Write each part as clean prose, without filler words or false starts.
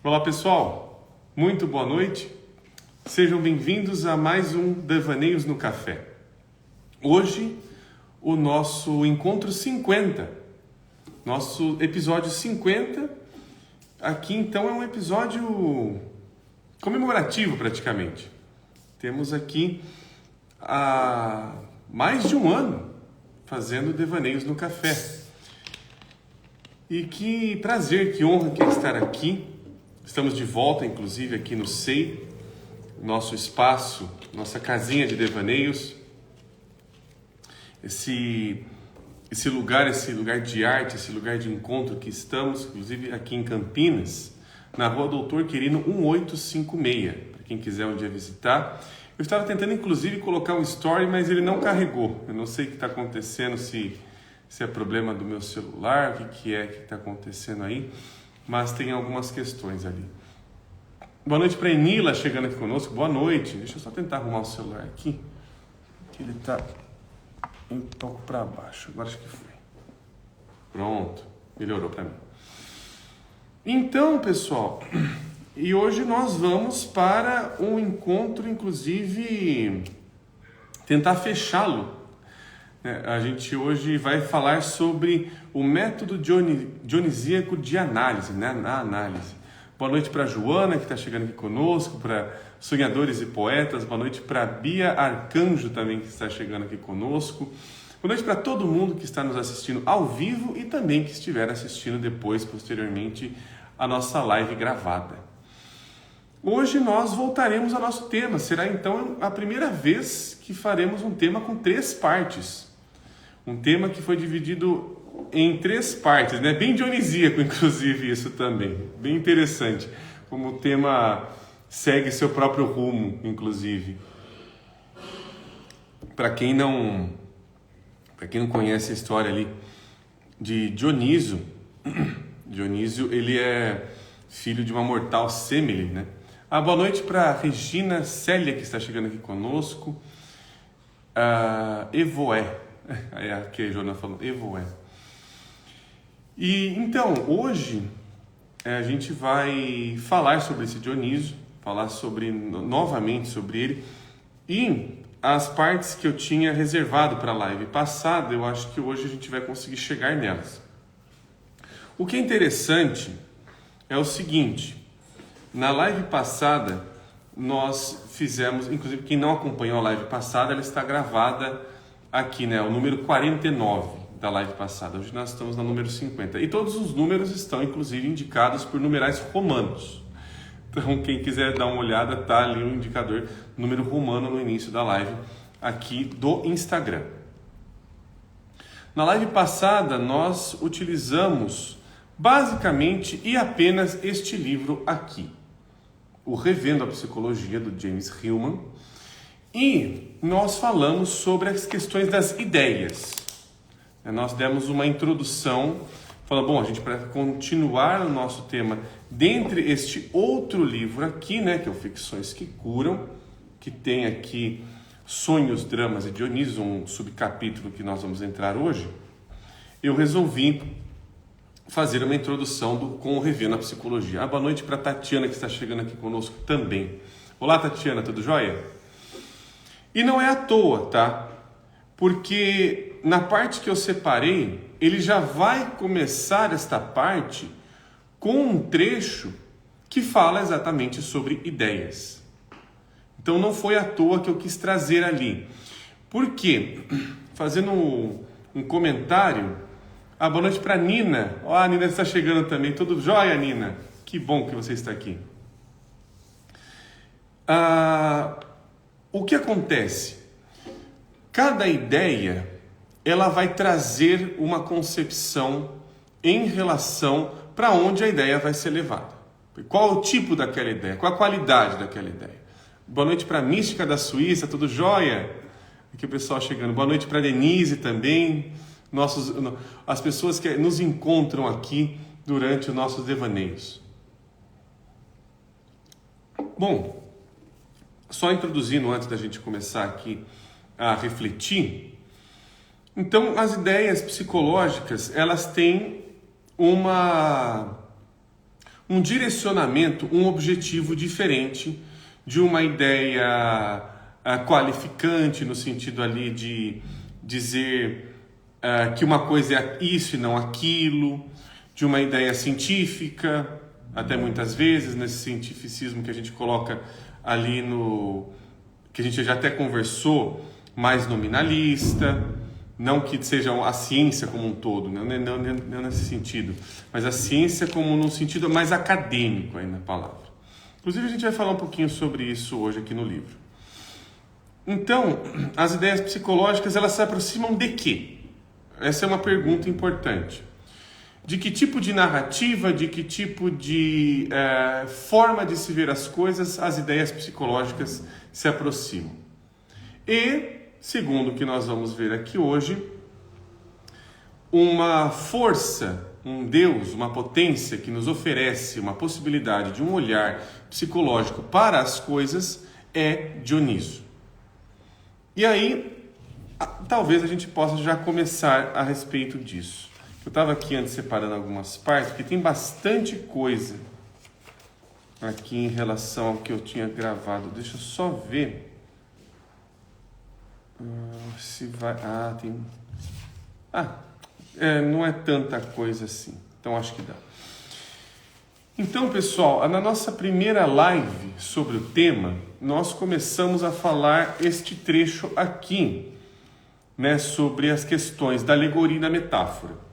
Olá pessoal, muito boa noite, sejam bem-vindos a mais um Devaneios no Café. Hoje o nosso encontro 50, nosso episódio 50, aqui então é um episódio comemorativo praticamente. Temos aqui há mais de um ano fazendo Devaneios no Café. E que prazer, que honra que é estar aqui. Estamos de volta, inclusive, aqui no SEI, nosso espaço, nossa casinha de devaneios. Esse lugar de arte, esse lugar de encontro que estamos, inclusive aqui em Campinas, na Rua Doutor Quirino 1856, para quem quiser um dia visitar. Eu estava tentando, inclusive, colocar um story, mas ele não carregou. Eu não sei o que está acontecendo, se é problema do meu celular, o que está acontecendo aí. Mas tem algumas questões ali. Boa noite para Enila chegando aqui conosco. Boa noite. Deixa eu só tentar arrumar o celular aqui, que ele está um pouco para baixo. Agora acho que foi. Pronto, melhorou para mim. Então, pessoal, e hoje nós vamos para um encontro, inclusive, tentar fechá-lo. A gente hoje vai falar sobre o método dionisíaco de análise, né? Na análise. Boa noite para a Joana, que está chegando aqui conosco, para Sonhadores e Poetas. Boa noite para a Bia Arcanjo também, que está chegando aqui conosco. Boa noite para todo mundo que está nos assistindo ao vivo e também que estiver assistindo depois, posteriormente, a nossa live gravada. Hoje nós voltaremos ao nosso tema. Será então a primeira vez que faremos um tema com 3 partes. Um tema que foi dividido em 3 partes, né? Bem dionisíaco, inclusive, isso também. Bem interessante, como o tema segue seu próprio rumo, inclusive. Para quem não conhece a história ali de Dioniso, Dionísio, ele é filho de uma mortal Semele, né? Boa noite para Regina Célia, que está chegando aqui conosco. Evoé. É a que a Joana falou, Evoé. E então, hoje a gente vai falar sobre esse Dionísio, falar novamente sobre ele, e as partes que eu tinha reservado para a live passada, eu acho que hoje a gente vai conseguir chegar nelas. O que é interessante é o seguinte: na live passada nós fizemos, inclusive quem não acompanhou a live passada, ela está gravada aqui, né? O número 49 da live passada. Hoje nós estamos no número 50. E todos os números estão, inclusive, indicados por numerais romanos. Então, quem quiser dar uma olhada, tá ali o indicador, número romano no início da live, aqui do Instagram. Na live passada, nós utilizamos basicamente e apenas este livro aqui, o Revendo a Psicologia, do James Hillman. E nós falamos sobre as questões das ideias. Nós demos uma introdução, falando, bom, a gente para continuar o nosso tema dentre este outro livro aqui, né, que é o Ficções que Curam, que tem aqui Sonhos, Dramas e Dioniso, um subcapítulo que nós vamos entrar hoje, eu resolvi fazer uma introdução com o Revendo a Psicologia. Boa noite para a Tatiana, que está chegando aqui conosco também. Olá, Tatiana, tudo jóia? E não é à toa, tá? Porque na parte que eu separei, ele já vai começar esta parte com um trecho que fala exatamente sobre ideias. Então não foi à toa que eu quis trazer ali. Por quê? Fazendo um comentário. Boa noite para a Nina. A Nina está chegando também. Tudo jóia, Nina? Que bom que você está aqui. O que acontece? Cada ideia, ela vai trazer uma concepção em relação para onde a ideia vai ser levada. Qual o tipo daquela ideia? Qual a qualidade daquela ideia? Boa noite para a Mística da Suíça, tudo jóia? Aqui o pessoal chegando. Boa noite para a Denise também. As pessoas que nos encontram aqui durante os nossos devaneios. Bom, só introduzindo antes da gente começar aqui a refletir. Então, as ideias psicológicas, elas têm uma um direcionamento, um objetivo diferente de uma ideia qualificante, no sentido ali de dizer que uma coisa é isso e não aquilo, de uma ideia científica, até muitas vezes, nesse cientificismo que a gente coloca ali que a gente já até conversou, mais nominalista, não que seja a ciência como um todo, não nesse sentido, mas a ciência como num sentido mais acadêmico aí na palavra. Inclusive a gente vai falar um pouquinho sobre isso hoje aqui no livro. Então, as ideias psicológicas, elas se aproximam de quê? Essa é uma pergunta importante. De que tipo de narrativa, de que tipo de forma de se ver as coisas as ideias psicológicas se aproximam. E, segundo o que nós vamos ver aqui hoje, uma força, um Deus, uma potência que nos oferece uma possibilidade de um olhar psicológico para as coisas é Dioniso. E aí, talvez a gente possa já começar a respeito disso. Eu estava aqui antes separando algumas partes, porque tem bastante coisa aqui em relação ao que eu tinha gravado. Deixa eu só ver se vai... tem... não é tanta coisa assim. Então, acho que dá. Então, pessoal, na nossa primeira live sobre o tema, nós começamos a falar este trecho aqui, né, sobre as questões da alegoria e da metáfora.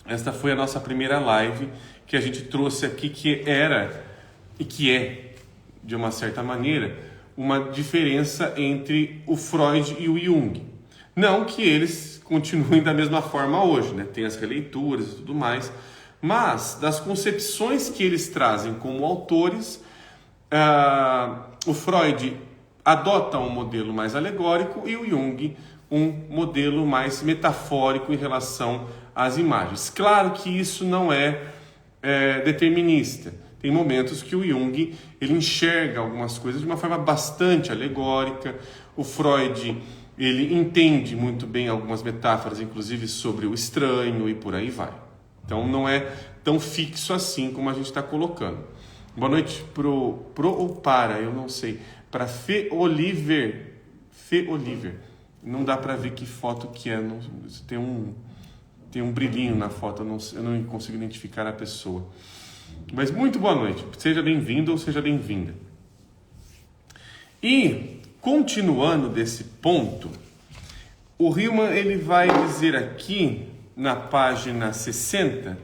Esta foi a nossa primeira live que a gente trouxe aqui, que era e que é, de uma certa maneira, uma diferença entre o Freud e o Jung. Não que eles continuem da mesma forma hoje, né? Tem as releituras e tudo mais, mas das concepções que eles trazem como autores, o Freud adota um modelo mais alegórico e o Jung um modelo mais metafórico em relação às imagens. Claro que isso não é determinista. Tem momentos que o Jung ele enxerga algumas coisas de uma forma bastante alegórica. O Freud ele entende muito bem algumas metáforas, inclusive sobre o estranho e por aí vai. Então não é tão fixo assim como a gente está colocando. Boa noite pro ou para, eu não sei, para Fê Oliver. Não dá para ver que foto que é, não, tem um brilhinho na foto, eu não consigo identificar a pessoa. Mas muito boa noite, seja bem-vindo ou seja bem-vinda. E, continuando desse ponto, o Hillman ele vai dizer aqui, na página 60,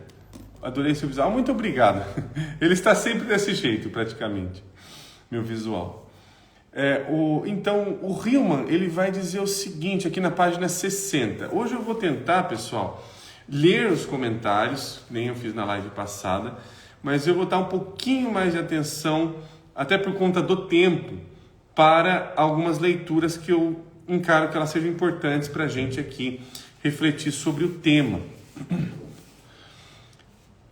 adorei seu visual, muito obrigado, ele está sempre desse jeito praticamente, meu visual. Então, o Hillman ele vai dizer o seguinte, aqui na página 60. Hoje eu vou tentar, pessoal, ler os comentários, nem eu fiz na live passada, mas eu vou dar um pouquinho mais de atenção, até por conta do tempo, para algumas leituras que eu encaro que elas sejam importantes para a gente aqui refletir sobre o tema.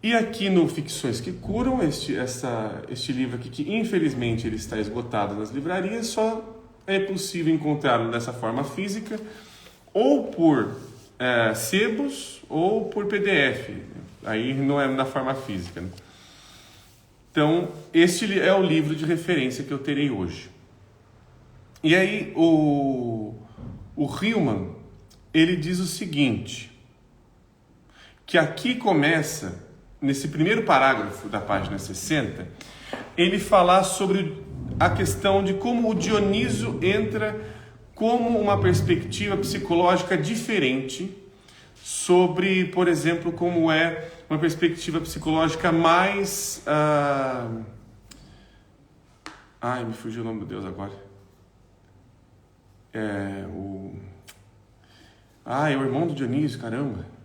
E aqui no Ficções que Curam, este livro aqui, que infelizmente ele está esgotado nas livrarias, só é possível encontrá-lo dessa forma física, ou por sebos, ou por PDF. Aí não é na forma física, né? Então, este é o livro de referência que eu terei hoje. E aí, o Hillman, ele diz o seguinte, que aqui começa... Nesse primeiro parágrafo da página 60, ele fala sobre a questão de como o Dioniso entra como uma perspectiva psicológica diferente sobre, por exemplo, como é uma perspectiva psicológica mais... me fugiu o nome do Deus agora. O irmão do Dionísio, caramba.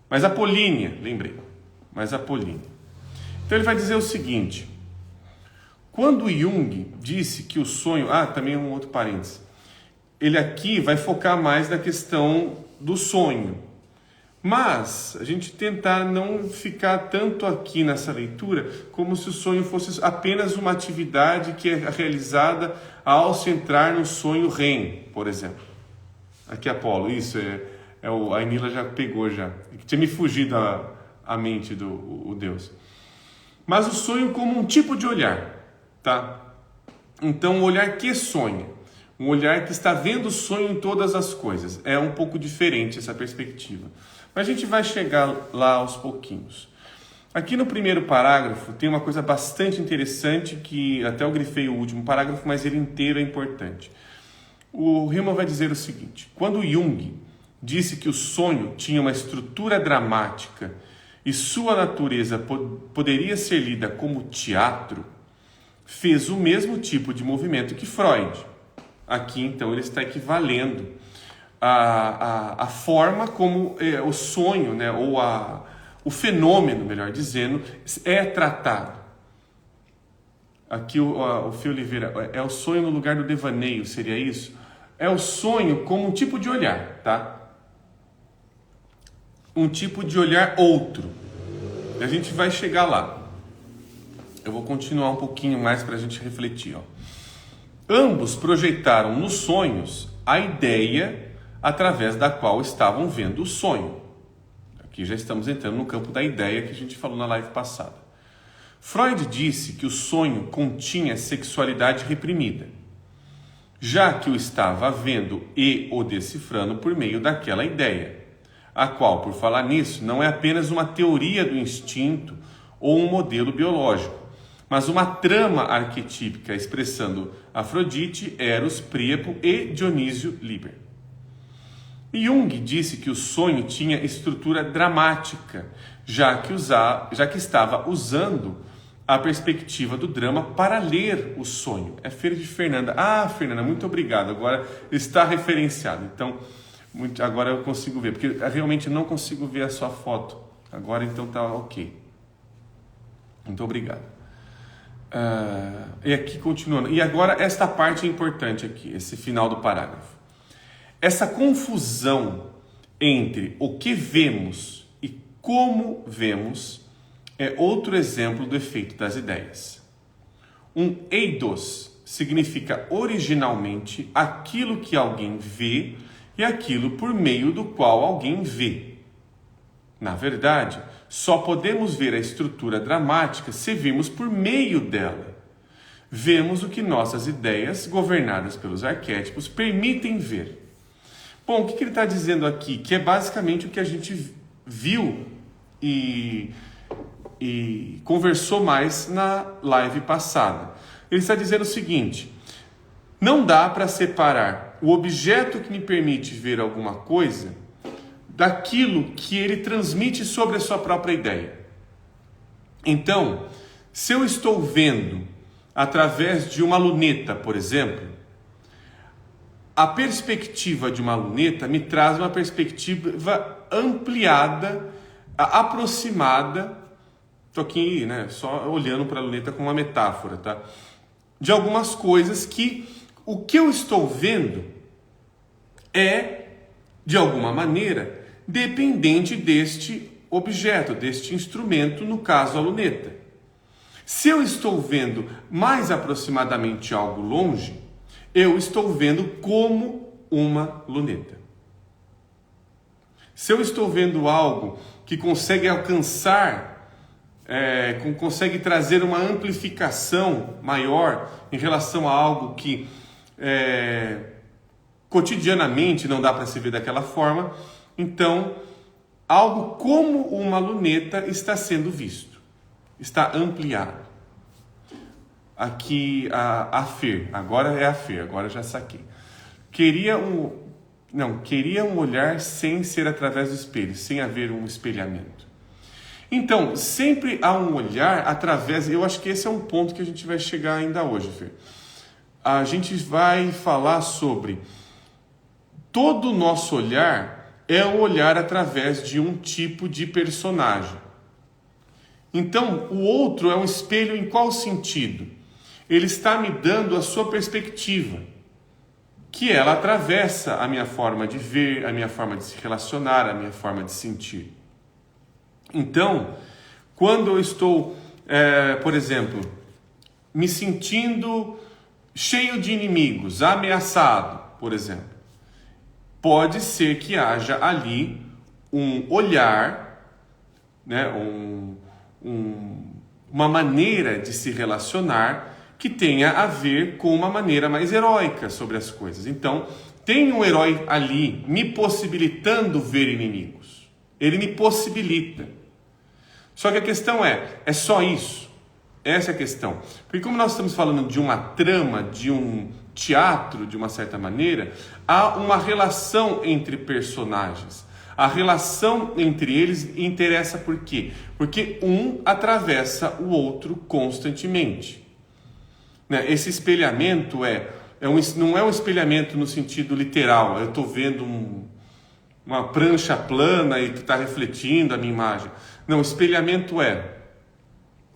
Mas Apolínea, lembrei. Mas Apolínea. Então ele vai dizer o seguinte. Quando Jung disse que o sonho... também um outro parênteses. Ele aqui vai focar mais na questão do sonho. Mas a gente tentar não ficar tanto aqui nessa leitura como se o sonho fosse apenas uma atividade que é realizada ao se entrar no sonho REM, por exemplo. Aqui Apolo, isso a Enila já pegou já. Tinha me fugido a mente do Deus. mas o sonho como um tipo de olhar, tá? Então, um olhar que sonha, um olhar que está vendo o sonho em todas as coisas. É um pouco diferente essa perspectiva. Mas a gente vai chegar lá aos pouquinhos. Aqui no primeiro parágrafo tem uma coisa bastante interessante que até eu grifei o último parágrafo, mas ele inteiro é importante. O Hillman vai dizer o seguinte: quando Jung disse que o sonho tinha uma estrutura dramática e sua natureza poderia ser lida como teatro, fez o mesmo tipo de movimento que Freud. Aqui, então, ele está equivalendo a forma como o sonho, né, ou o fenômeno, melhor dizendo, é tratado. Aqui o Fio Oliveira, é o sonho no lugar do devaneio, seria isso? É o sonho como um tipo de olhar, tá? Um tipo de olhar outro. A gente vai chegar lá. Eu vou continuar um pouquinho mais para a gente refletir. Ó. Ambos projetaram nos sonhos a ideia através da qual estavam vendo o sonho. Aqui já estamos entrando no campo da ideia que a gente falou na live passada. Freud disse que o sonho continha sexualidade reprimida, já que o estava vendo e o decifrando por meio daquela ideia, a qual, por falar nisso, não é apenas uma teoria do instinto ou um modelo biológico, mas uma trama arquetípica expressando Afrodite, Eros, Príapo e Dionísio Liber. Jung disse que o sonho tinha estrutura dramática, já que estava usando a perspectiva do drama para ler o sonho. É Feira de Fernanda. Ah, Fernanda, muito obrigado. Agora está referenciado. Então, agora eu consigo ver, porque eu realmente não consigo ver a sua foto. Agora então tá ok. Muito obrigado. E aqui continuando. E agora esta parte é importante aqui, esse final do parágrafo. Essa confusão entre o que vemos e como vemos é outro exemplo do efeito das ideias. Um eidos significa originalmente aquilo que alguém vê e aquilo por meio do qual alguém vê. Na verdade, só podemos ver a estrutura dramática se vimos por meio dela. Vemos o que nossas ideias, governadas pelos arquétipos, permitem ver. Bom, o que ele está dizendo aqui? Que é basicamente o que a gente viu e conversou mais na live passada. Ele está dizendo o seguinte: não dá para separar o objeto que me permite ver alguma coisa daquilo que ele transmite sobre a sua própria ideia. Então, se eu estou vendo através de uma luneta, por exemplo, a perspectiva de uma luneta me traz uma perspectiva ampliada, aproximada. Estou aqui, né, só olhando para a luneta como uma metáfora, tá? De algumas coisas que o que eu estou vendo é, de alguma maneira, dependente deste objeto, deste instrumento, no caso a luneta. Se eu estou vendo mais aproximadamente algo longe, eu estou vendo como uma luneta. Se eu estou vendo algo que consegue alcançar, consegue trazer uma amplificação maior em relação a algo que cotidianamente não dá para se ver daquela forma, então algo como uma luneta está sendo visto, está ampliado. Aqui a Fer, agora é a Fer, agora já saquei. Queria um olhar sem ser através do espelho, sem haver um espelhamento. Então, sempre há um olhar através, eu acho que esse é um ponto que a gente vai chegar ainda hoje, Fer. A gente vai falar sobre todo o nosso olhar é um olhar através de um tipo de personagem. Então, o outro é um espelho em qual sentido? Ele está me dando a sua perspectiva, que ela atravessa a minha forma de ver, a minha forma de se relacionar, a minha forma de sentir. Então, quando eu estou, por exemplo, me sentindo cheio de inimigos, ameaçado, por exemplo, pode ser que haja ali um olhar, né, uma maneira de se relacionar que tenha a ver com uma maneira mais heróica sobre as coisas. Então, tem um herói ali me possibilitando ver inimigos. Ele me possibilita. Só que a questão é só isso? Essa é a questão. Porque como nós estamos falando de uma trama, de um teatro, de uma certa maneira, há uma relação entre personagens. A relação entre eles interessa por quê? Porque um atravessa o outro constantemente. Esse espelhamento não é um espelhamento no sentido literal. Eu estou vendo uma prancha plana e que está refletindo a minha imagem. Não, espelhamento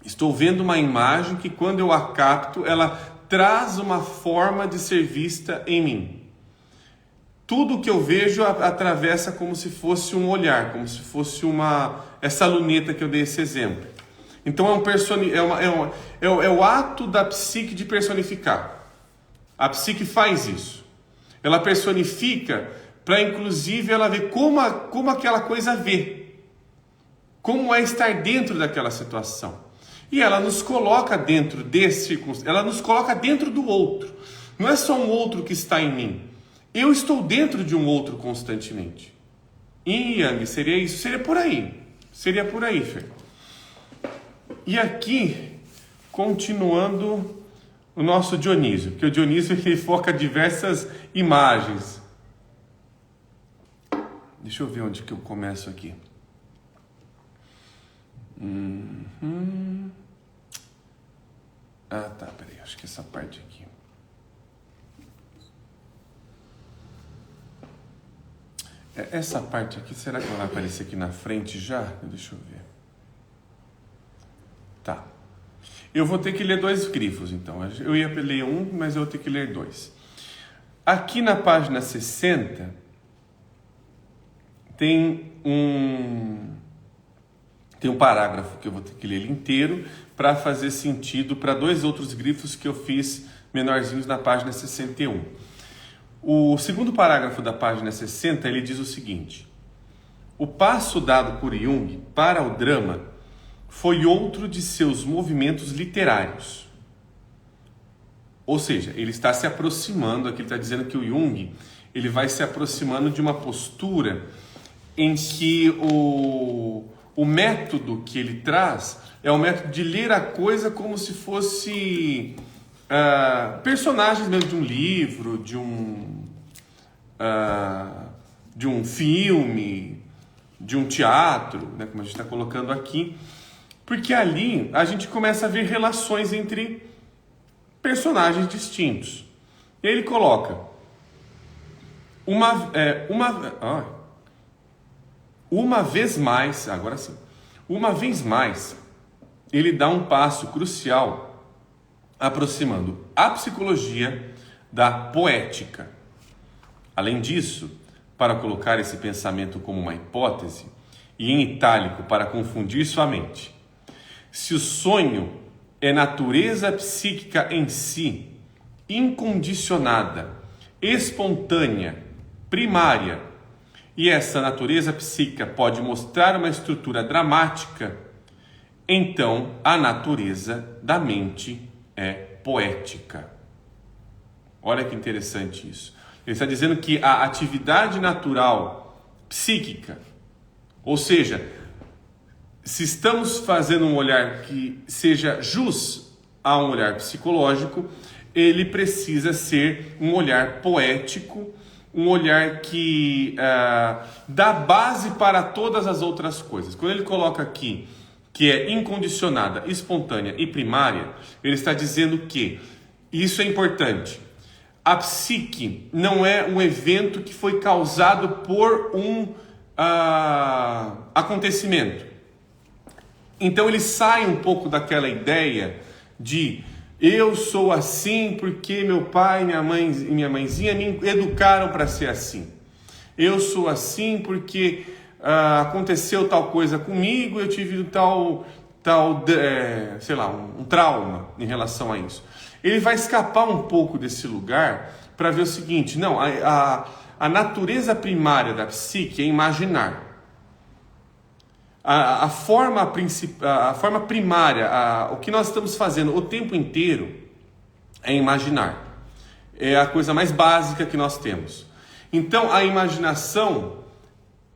estou vendo uma imagem que quando eu a capto, ela traz uma forma de ser vista em mim. Tudo que eu vejo atravessa como se fosse um olhar, como se fosse essa luneta que eu dei esse exemplo. Então é o ato da psique de personificar. A psique faz isso. Ela personifica para inclusive ela ver como aquela coisa vê. Como é estar dentro daquela situação. E ela nos coloca dentro ela nos coloca dentro do outro. Não é só um outro que está em mim. Eu estou dentro de um outro constantemente. Yin e Yang, seria isso? Seria por aí, Fê. E aqui, continuando o nosso Dionísio, que o Dionísio ele foca diversas imagens. Deixa eu ver onde que eu começo aqui. Ah, tá, peraí, acho que essa parte aqui. Essa parte aqui, será que ela vai aparecer aqui na frente já? Deixa eu ver. Tá. Eu vou ter que ler 2 grifos, então. Eu ia ler um, mas eu vou ter que ler 2. Aqui na página 60, tem um parágrafo que eu vou ter que ler ele inteiro para fazer sentido para 2 outros grifos que eu fiz menorzinhos na página 61. O segundo parágrafo da página 60, ele diz o seguinte: o passo dado por Jung para o drama foi outro de seus movimentos literários. Ou seja, ele está se aproximando, aqui ele está dizendo que o Jung ele vai se aproximando de uma postura em que o método que ele traz é o método de ler a coisa como se fosse personagens mesmo de um livro, de um filme, de um teatro, né, como a gente está colocando aqui, porque ali a gente começa a ver relações entre personagens distintos. E ele coloca uma vez mais, agora sim, uma vez mais, ele dá um passo crucial aproximando a psicologia da poética. Além disso, para colocar esse pensamento como uma hipótese, e em itálico para confundir sua mente, se o sonho é natureza psíquica em si, incondicionada, espontânea, primária, e essa natureza psíquica pode mostrar uma estrutura dramática, então a natureza da mente é poética. Olha que interessante isso. Ele está dizendo que a atividade natural psíquica, ou seja, se estamos fazendo um olhar que seja jus a um olhar psicológico, ele precisa ser um olhar poético, um olhar que dá base para todas as outras coisas. Quando ele coloca aqui que é incondicionada, espontânea e primária, ele está dizendo que isso é importante. A psique não é um evento que foi causado por um acontecimento. Então ele sai um pouco daquela ideia de eu sou assim porque meu pai e minha mãezinha me educaram para ser assim. Eu sou assim porque aconteceu tal coisa comigo, eu tive um trauma em relação a isso. Ele vai escapar um pouco desse lugar para ver o seguinte: não, a natureza primária da psique é imaginar. A forma primária, o que nós estamos fazendo o tempo inteiro é imaginar. É a coisa mais básica que nós temos. Então, a imaginação,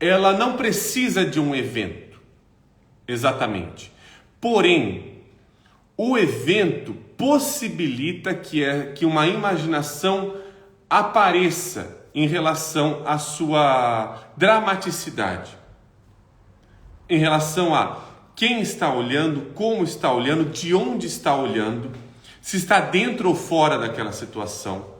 ela não precisa de um evento, exatamente. Porém, o evento possibilita que uma imaginação apareça em relação à sua dramaticidade, em relação a quem está olhando, como está olhando, de onde está olhando, se está dentro ou fora daquela situação.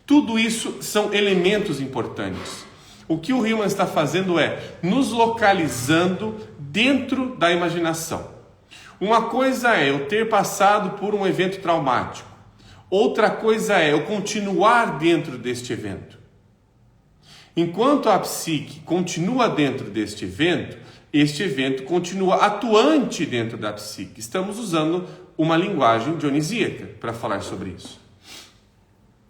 Tudo isso são elementos importantes. O que o Hillman está fazendo é nos localizando dentro da imaginação. Uma coisa é eu ter passado por um evento traumático. Outra coisa é eu continuar dentro deste evento. Enquanto a psique continua dentro deste evento, este evento continua atuante dentro da psique. Estamos usando uma linguagem dionisíaca para falar sobre isso.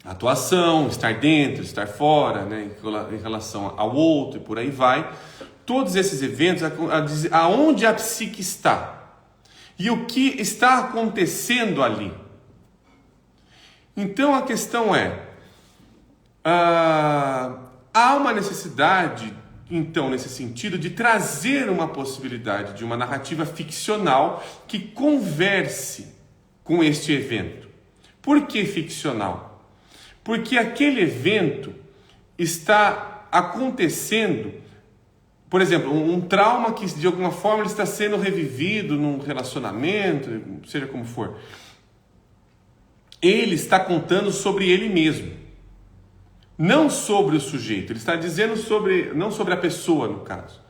Atuação, estar dentro, estar fora, né, em relação ao outro e por aí vai. Todos esses eventos, aonde a psique está e o que está acontecendo ali. Então a questão é, há uma necessidade, então, nesse sentido, de trazer uma possibilidade de uma narrativa ficcional que converse com este evento. Por que ficcional? Porque aquele evento está acontecendo, por exemplo, um trauma que de alguma forma está sendo revivido num relacionamento, seja como for. Ele está contando sobre ele mesmo, não sobre o sujeito. Ele está dizendo não sobre a pessoa, no caso,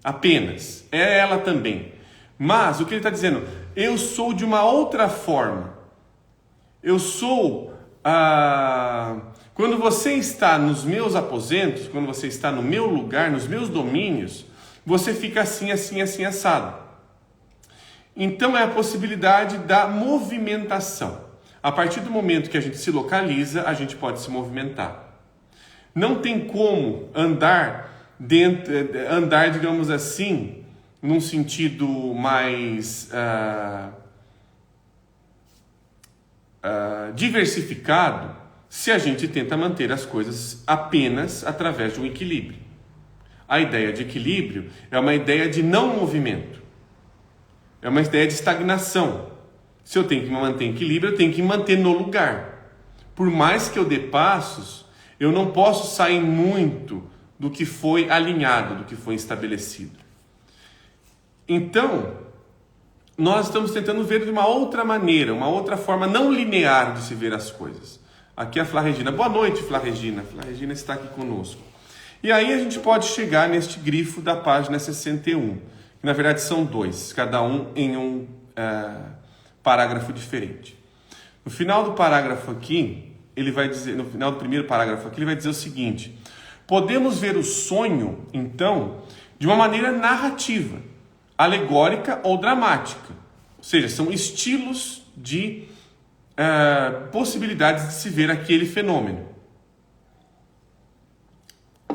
apenas, é ela também. Mas o que ele está dizendo, eu sou de uma outra forma. Eu sou, quando você está nos meus aposentos, quando você está no meu lugar, nos meus domínios, você fica assim, assim, assim, assado. Então é a possibilidade da movimentação. A partir do momento que a gente se localiza, a gente pode se movimentar. Não tem como andar, digamos assim, num sentido mais diversificado, se a gente tenta manter as coisas apenas através de um equilíbrio. A ideia de equilíbrio é uma ideia de não movimento. É uma ideia de estagnação. Se eu tenho que me manter em equilíbrio, eu tenho que me manter no lugar. Por mais que eu dê passos, eu não posso sair muito do que foi alinhado, do que foi estabelecido. Então, nós estamos tentando ver de uma outra maneira, uma outra forma não linear de se ver as coisas. Aqui é a Flá Regina. Boa noite, Flá Regina. Flá Regina está aqui conosco. E aí a gente pode chegar neste grifo da página 61, que na verdade são dois, cada um em um parágrafo diferente. No final do parágrafo aqui, ele vai dizer, no final do primeiro parágrafo aqui, ele vai dizer o seguinte: podemos ver o sonho, então, de uma maneira narrativa, alegórica ou dramática. Ou seja, são estilos de possibilidades de se ver aquele fenômeno.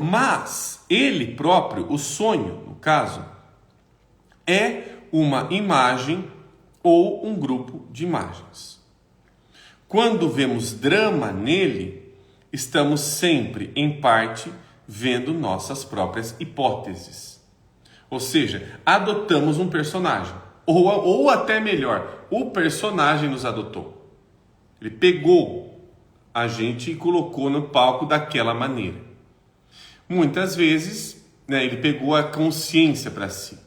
Mas ele próprio, o sonho, no caso, é uma imagem ou um grupo de imagens. Quando vemos drama nele, estamos sempre, em parte, vendo nossas próprias hipóteses. Ou seja, adotamos um personagem. Ou até melhor, o personagem nos adotou. Ele pegou a gente e colocou no palco daquela maneira. Muitas vezes, ele pegou a consciência para si.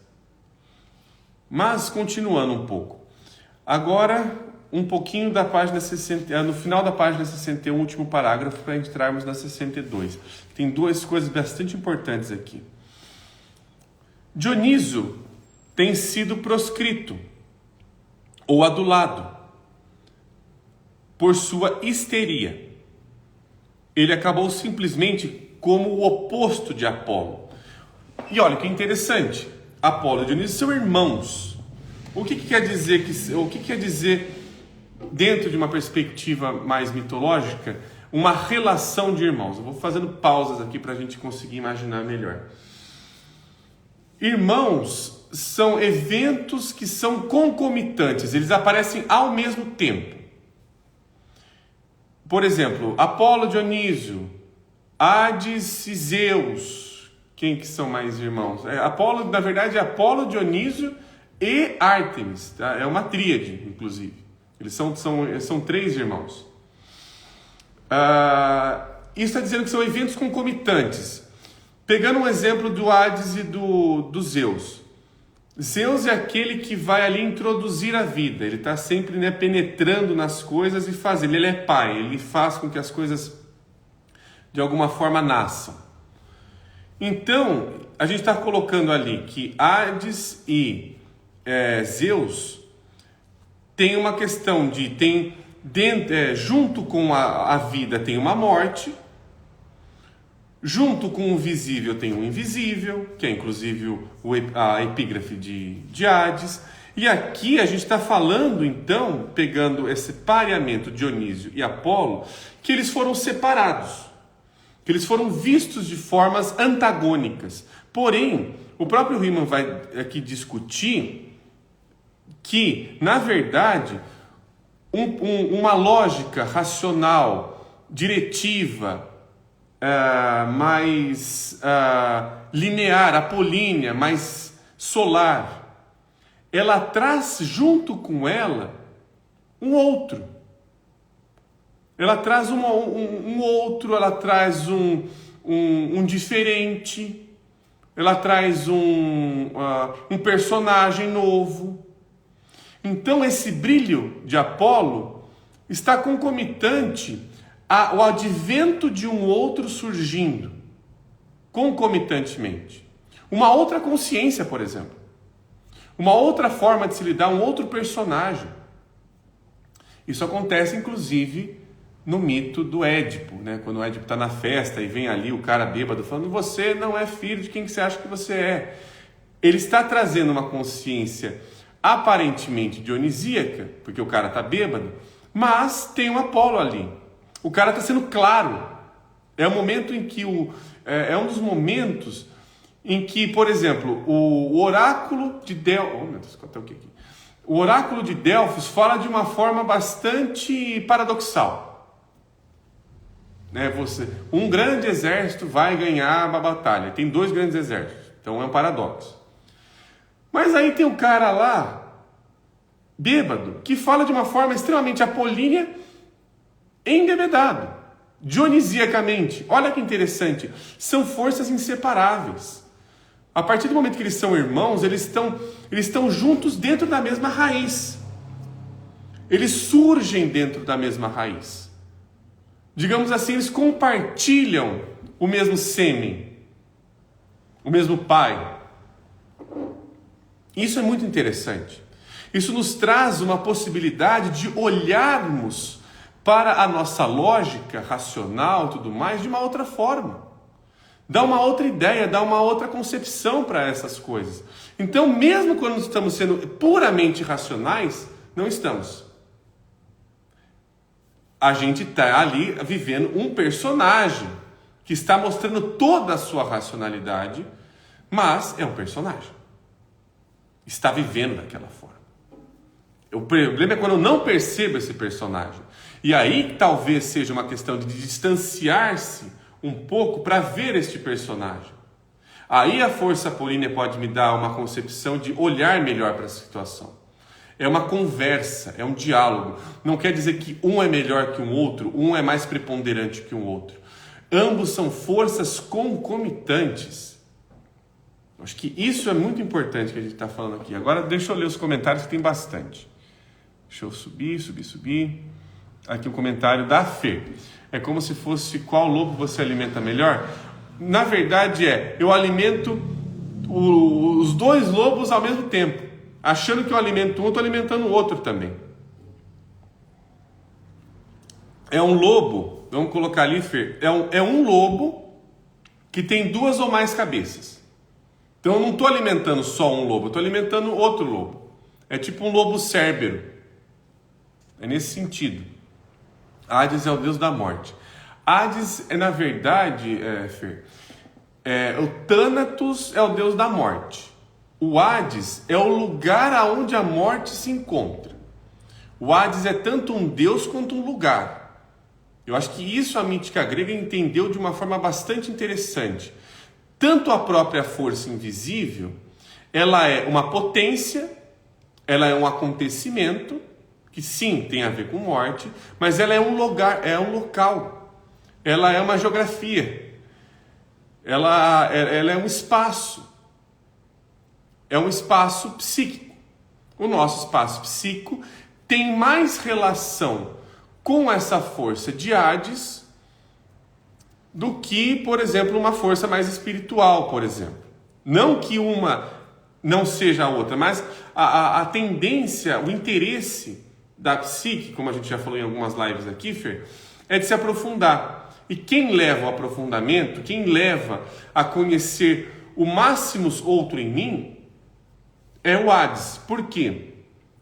Mas, continuando um pouco. Agora, um pouquinho da página 60, no final da página 61, último parágrafo, para entrarmos na 62. Tem duas coisas bastante importantes aqui. Dioniso tem sido proscrito ou adulado por sua histeria. Ele acabou simplesmente como o oposto de Apolo. E olha que interessante, Apolo e Dioniso são irmãos. O que quer dizer dentro de uma perspectiva mais mitológica, uma relação de irmãos? Eu vou fazendo pausas aqui para a gente conseguir imaginar melhor. Irmãos são eventos que são concomitantes, eles aparecem ao mesmo tempo. Por exemplo, Apolo, Dionísio, Hades e Zeus. Quem que são mais irmãos? Apolo, na verdade, é Apolo, Dionísio e Ártemis. Tá? É uma tríade, inclusive. Eles são 3 irmãos. Isso está dizendo que são eventos concomitantes. Pegando um exemplo do Hades e do Zeus. Zeus é aquele que vai ali introduzir a vida. Ele está sempre, né, penetrando nas coisas e fazendo. Ele é pai, ele faz com que as coisas de alguma forma nasçam. Então, a gente está colocando ali que Hades e Zeus tem uma questão de... junto com a vida tem uma morte, junto com o visível tem o invisível, que é inclusive a epígrafe de Hades. E aqui a gente está falando, então, pegando esse pareamento Dionísio e Apolo, que eles foram separados, que eles foram vistos de formas antagônicas. Porém, o próprio Riemann vai aqui discutir que, na verdade, uma lógica racional, diretiva, mais linear, apolínea, mais solar, ela traz junto com ela um outro. Ela traz um outro, ela traz um diferente, ela traz um personagem novo. Então esse brilho de Apolo está concomitante ao advento de um outro surgindo, concomitantemente. Uma outra consciência, por exemplo. Uma outra forma de se lidar, um outro personagem. Isso acontece, inclusive, no mito do Édipo, né? Quando o Édipo está na festa e vem ali o cara bêbado falando: você não é filho de quem que você acha que você é. Ele está trazendo uma consciência aparentemente dionisíaca, porque o cara está bêbado, mas tem um Apolo ali. O cara está sendo claro. É o momento em que é um dos momentos em que, por exemplo, o oráculo de Delfos, o oráculo de Delfos fala de uma forma bastante paradoxal. Né? Um grande exército vai ganhar uma batalha. Tem 2 grandes exércitos. Então é um paradoxo. Mas aí tem um cara lá, bêbado, que fala de uma forma extremamente apolínea, embebedado, dionisiacamente. Olha que interessante, são forças inseparáveis. A partir do momento que eles são irmãos, eles estão juntos dentro da mesma raiz. Eles surgem dentro da mesma raiz. Digamos assim, eles compartilham o mesmo sêmen, o mesmo pai. Isso é muito interessante. Isso nos traz uma possibilidade de olharmos para a nossa lógica racional e tudo mais de uma outra forma. Dá uma outra ideia, dá uma outra concepção para essas coisas. Então, mesmo quando estamos sendo puramente racionais, não estamos. A gente está ali vivendo um personagem que está mostrando toda a sua racionalidade, mas é um personagem. Está vivendo daquela forma. O problema é quando eu não percebo esse personagem. E aí talvez seja uma questão de distanciar-se um pouco para ver este personagem. Aí a força apolínea pode me dar uma concepção de olhar melhor para a situação. É uma conversa, é um diálogo. Não quer dizer que um é melhor que um outro, um é mais preponderante que um outro. Ambos são forças concomitantes. Acho que isso é muito importante que a gente está falando aqui. Agora deixa eu ler os comentários que tem bastante. Deixa eu subir. Aqui o comentário da Fê. É como se fosse: qual lobo você alimenta melhor? Na verdade eu alimento os 2 lobos ao mesmo tempo. Achando que eu alimento um, eu estou alimentando o outro também. É um lobo, vamos colocar ali, Fê. É um lobo que tem 2 ou mais cabeças. Então eu não estou alimentando só um lobo, eu estou alimentando outro lobo. É tipo um lobo cérbero. É nesse sentido. Hades é o deus da morte. Hades na verdade, Fer, o Thanatos é o deus da morte. O Hades é o lugar aonde a morte se encontra. O Hades é tanto um deus quanto um lugar. Eu acho que isso a mística grega entendeu de uma forma bastante interessante. Tanto a própria força invisível, ela é uma potência, ela é um acontecimento, que sim, tem a ver com morte, mas ela é um lugar, é um local, ela é uma geografia, ela é um espaço psíquico. O nosso espaço psíquico tem mais relação com essa força de Hades do que, por exemplo, uma força mais espiritual, por exemplo. Não que uma não seja a outra, mas a tendência, o interesse da psique, como a gente já falou em algumas lives aqui, Fer, é de se aprofundar. E quem leva ao aprofundamento, quem leva a conhecer o máximo outro em mim, é o Hades. Por quê?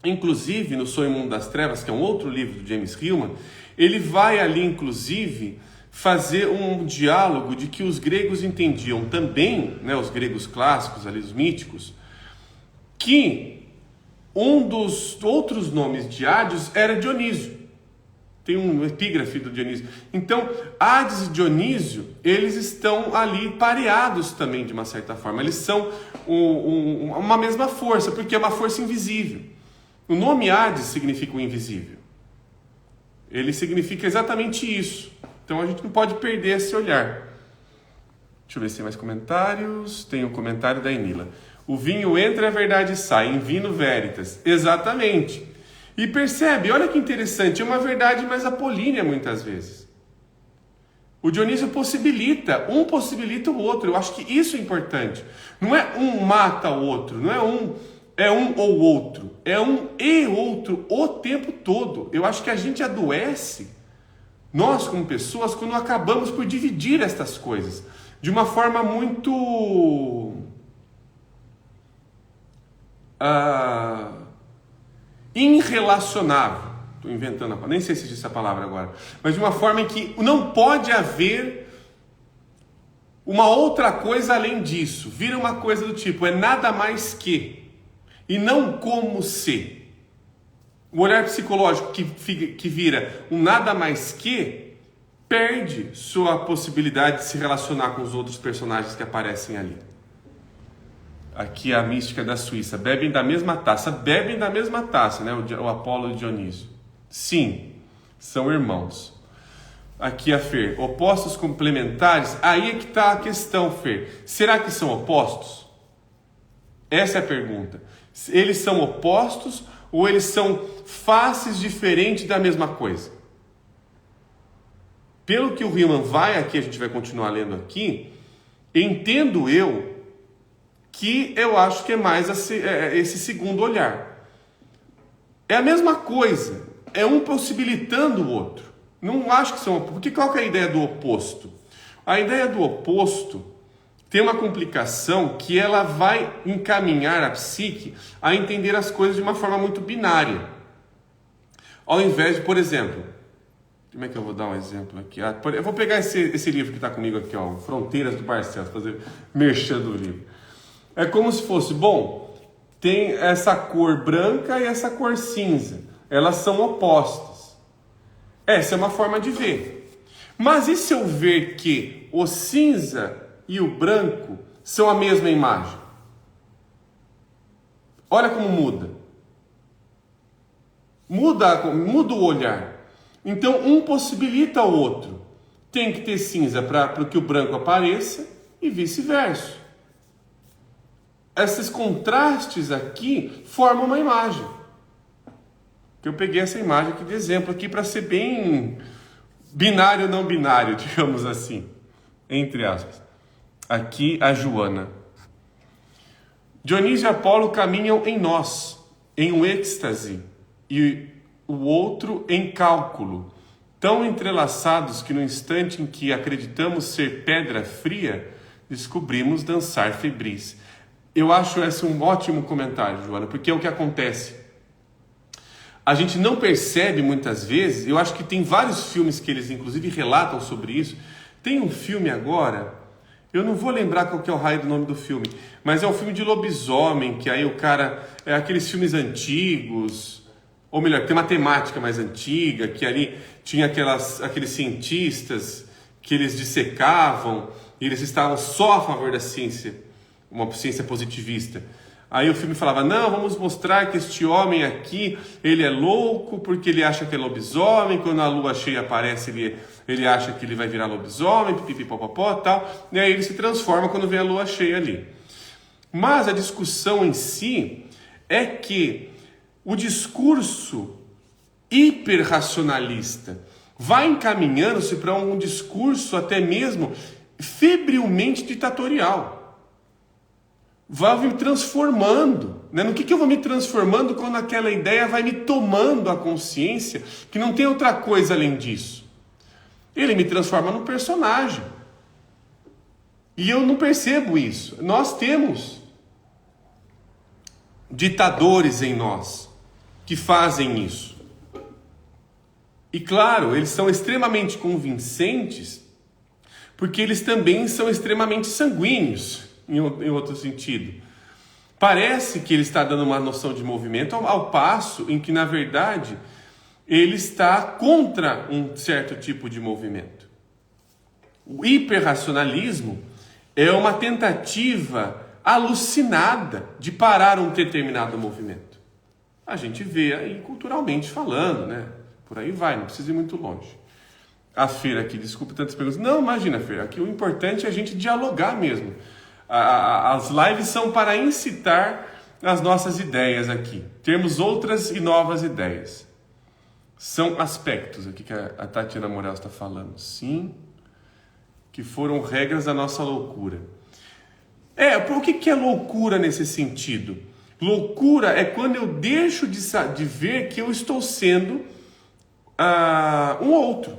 Inclusive, no Sonho Mundo das Trevas, que é um outro livro do James Hillman, ele vai ali, inclusive, fazer um diálogo de que os gregos entendiam também, né, os gregos clássicos, ali, os míticos, que um dos outros nomes de Hades era Dionísio. Tem um epígrafe do Dionísio. Então, Hades e Dionísio, eles estão ali pareados também, de uma certa forma. Eles são uma mesma força, porque é uma força invisível. O nome Hades significa o invisível. Ele significa exatamente isso. Então, a gente não pode perder esse olhar. Deixa eu ver se tem mais comentários. Tem um comentário da Enila. O vinho entra e a verdade sai, in vino veritas. Exatamente. E percebe, olha que interessante, é uma verdade mais apolínea muitas vezes. O Dionísio possibilita, um possibilita o outro. Eu acho que isso é importante. Não é um mata o outro, não é um ou outro. É um e outro o tempo todo. Eu acho que a gente adoece, nós como pessoas, quando acabamos por dividir estas coisas de uma forma muito irrelacionável. Estou inventando, nem sei se existe essa palavra agora, mas de uma forma em que não pode haver uma outra coisa além disso. Vira uma coisa do tipo, é nada mais que, e não como se. O olhar psicológico que vira um nada mais que, perde sua possibilidade de se relacionar com os outros personagens que aparecem ali. Aqui a mística da Suíça. Bebem da mesma taça, né? O Apolo e o Dionísio. Sim, são irmãos. Aqui a Fer. Opostos complementares? Aí é que está a questão, Fer. Será que são opostos? Essa é a pergunta. Eles são opostos ou eles são faces diferentes da mesma coisa? Pelo que o Hillman vai aqui, a gente vai continuar lendo aqui, entendo eu que eu acho que é mais esse segundo olhar. É a mesma coisa, é um possibilitando o outro. Não acho que são... Porque qual que é a ideia do oposto? A ideia do oposto tem uma complicação que ela vai encaminhar a psique a entender as coisas de uma forma muito binária. Ao invés de, por exemplo... Como é que eu vou dar um exemplo aqui? Eu vou pegar esse livro que está comigo aqui, ó, Fronteiras do Barcelos, fazer merchan do livro. É como se fosse, bom, tem essa cor branca e essa cor cinza. Elas são opostas. Essa é uma forma de ver. Mas e se eu ver que o cinza e o branco são a mesma imagem? Olha como muda. Muda o olhar. Então, um possibilita o outro. Tem que ter cinza para que o branco apareça e vice-versa. Esses contrastes aqui formam uma imagem. Eu peguei essa imagem aqui de exemplo aqui para ser bem binário, não binário, digamos assim, entre aspas. Aqui a Joana. Dionísio e Apolo caminham em nós, em um êxtase, e o outro em cálculo, tão entrelaçados que no instante em que acreditamos ser pedra fria, descobrimos dançar febris. Eu acho esse um ótimo comentário, Joana, porque é o que acontece. A gente não percebe muitas vezes, eu acho que tem vários filmes que eles inclusive relatam sobre isso. Tem um filme agora, Eu não vou lembrar qual que é o raio do nome do filme, mas é um filme de lobisomem, que aí o cara... É aqueles filmes antigos, ou melhor, tem uma temática mais antiga, que ali tinha aqueles cientistas que eles dissecavam, e eles estavam só a favor da ciência, uma ciência positivista. Aí o filme falava, não, vamos mostrar que este homem aqui, ele é louco porque ele acha que é lobisomem, quando a lua cheia aparece, ele acha que ele vai virar lobisomem, pipipipopopó e tal, e aí ele se transforma quando vem a lua cheia ali. Mas a discussão em si é que o discurso hiperracionalista vai encaminhando-se para um discurso até mesmo febrilmente ditatorial. Vai me transformando, né? No que eu vou me transformando quando aquela ideia vai me tomando a consciência que não tem outra coisa além disso? Ele me transforma num personagem. E eu não percebo isso. Nós temos ditadores em nós que fazem isso. E claro, eles são extremamente convincentes porque eles também são extremamente sanguíneos. Em outro sentido, parece que ele está dando uma noção de movimento ao passo em que, na verdade, ele está contra um certo tipo de movimento. O hiperracionalismo é uma tentativa alucinada de parar um determinado movimento. A gente vê aí culturalmente falando, né? Por aí vai, não precisa ir muito longe. A Feira aqui, desculpe tantas perguntas. Não, imagina, Feira, aqui o importante é a gente dialogar mesmo. As lives são para incitar as nossas ideias aqui. Termos outras e novas ideias. São aspectos aqui que a Tatiana Morel está falando. Sim, que foram regras da nossa loucura. O que é loucura nesse sentido? Loucura é quando eu deixo de ver que eu estou sendo um outro.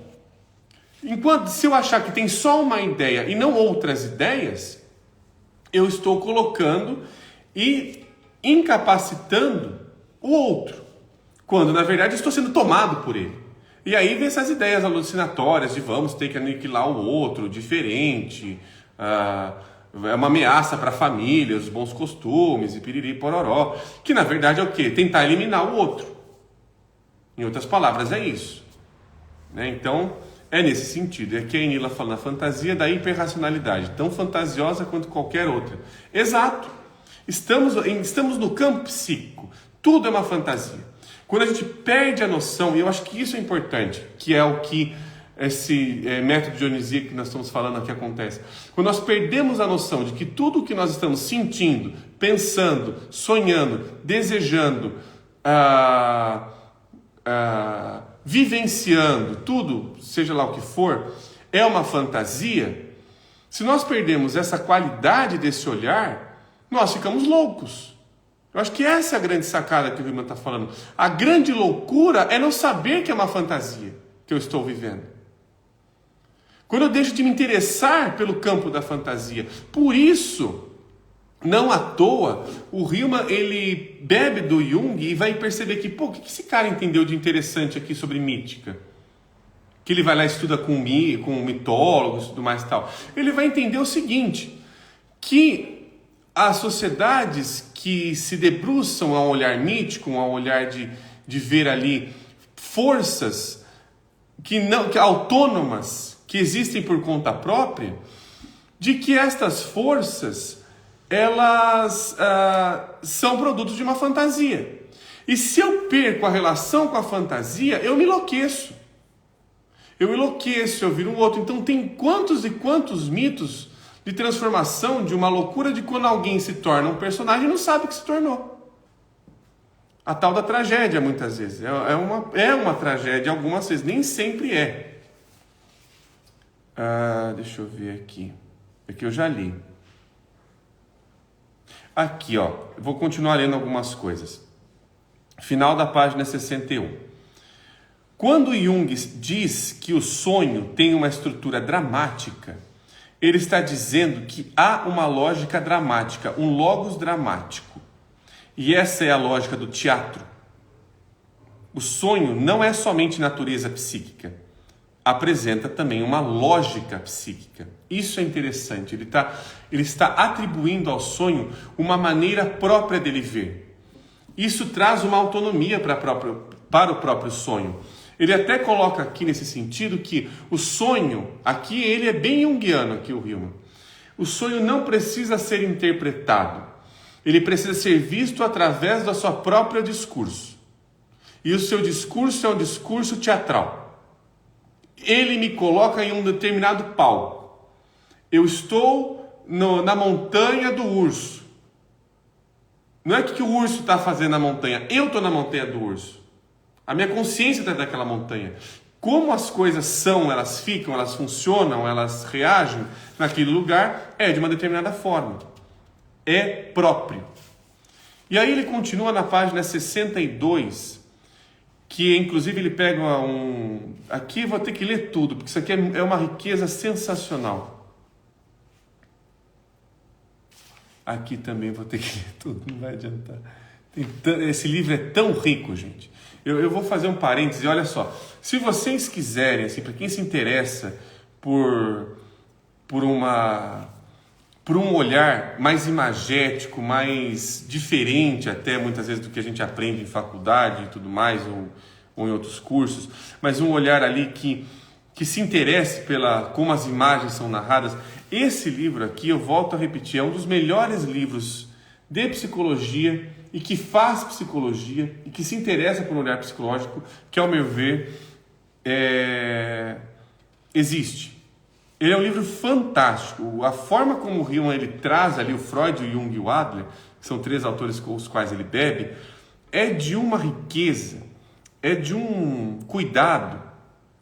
Enquanto, se eu achar que tem só uma ideia e não outras ideias, eu estou colocando e incapacitando o outro, quando na verdade estou sendo tomado por ele. E aí vem essas ideias alucinatórias de vamos ter que aniquilar o outro, diferente, é uma ameaça para a família, os bons costumes e piriri pororó, que na verdade é o quê? Tentar eliminar o outro. Em outras palavras, é isso. Né? Então, é nesse sentido. É que a Enila fala na fantasia da hiperracionalidade, tão fantasiosa quanto qualquer outra. Exato. Estamos no campo psíquico. Tudo é uma fantasia. Quando a gente perde a noção, e eu acho que isso é importante, que é o que esse método dionisíaco que nós estamos falando aqui acontece. Quando nós perdemos a noção de que tudo o que nós estamos sentindo, pensando, sonhando, desejando, vivenciando, tudo, seja lá o que for, é uma fantasia. Se nós perdemos essa qualidade desse olhar, nós ficamos loucos. Eu acho que essa é a grande sacada que o Riemann está falando. A grande loucura é não saber que é uma fantasia que eu estou vivendo. Quando eu deixo de me interessar pelo campo da fantasia. Por isso, não à toa, o Riemann, ele bebe do Jung e vai perceber que, o que esse cara entendeu de interessante aqui sobre mítica? Que ele vai lá e estuda com mitólogos e tudo mais e tal. Ele vai entender o seguinte, que as sociedades que se debruçam a um olhar mítico, a um olhar de ver ali forças que autônomas, que existem por conta própria, de que estas forças elas são produtos de uma fantasia. E se eu perco a relação com a fantasia, eu me enlouqueço. Eu viro um outro. Então tem quantos e quantos mitos de transformação, de uma loucura de quando alguém se torna um personagem e não sabe que se tornou. A tal da tragédia, muitas vezes. É uma tragédia, algumas vezes. Nem sempre é. Deixa eu ver aqui. Aqui eu já li. Aqui, ó. Eu vou continuar lendo algumas coisas. Final da página 61. Quando Jung diz que o sonho tem uma estrutura dramática, ele está dizendo que há uma lógica dramática, um logos dramático. E essa é a lógica do teatro. O sonho não é somente natureza psíquica. apresenta também uma lógica psíquica. Isso é interessante, ele está atribuindo ao sonho uma maneira própria dele ver. Isso traz uma autonomia para o próprio sonho. Ele até coloca aqui nesse sentido que o sonho, aqui ele é bem junguiano, aqui o Hillman. O sonho não precisa ser interpretado, ele precisa ser visto através do seu próprio discurso. E o seu discurso é um discurso teatral. Ele me coloca em um determinado palco. Eu estou na montanha do urso. Não é que o urso está fazendo na montanha, eu estou na montanha do urso. A minha consciência está daquela montanha. Como as coisas são, elas ficam, elas funcionam, elas reagem naquele lugar, é de uma determinada forma. É próprio. E aí ele continua na página 62, que inclusive ele pega aqui eu vou ter que ler tudo, porque isso aqui é uma riqueza sensacional. Aqui também vou ter que ler tudo, não vai adiantar. Esse livro é tão rico, gente. Eu vou fazer um parêntese, olha só. Se vocês quiserem, assim, para quem se interessa por um olhar mais imagético, mais diferente até muitas vezes do que a gente aprende em faculdade e tudo mais, ou em outros cursos, mas um olhar ali que se interesse como as imagens são narradas, esse livro aqui, eu volto a repetir, é um dos melhores livros de psicologia e que faz psicologia e que se interessa por um olhar psicológico, que ao meu ver existe. Ele é um livro fantástico. A forma como o Hillman ele traz ali o Freud, o Jung e o Adler, que são três autores com os quais ele bebe, é de uma riqueza, é de um cuidado.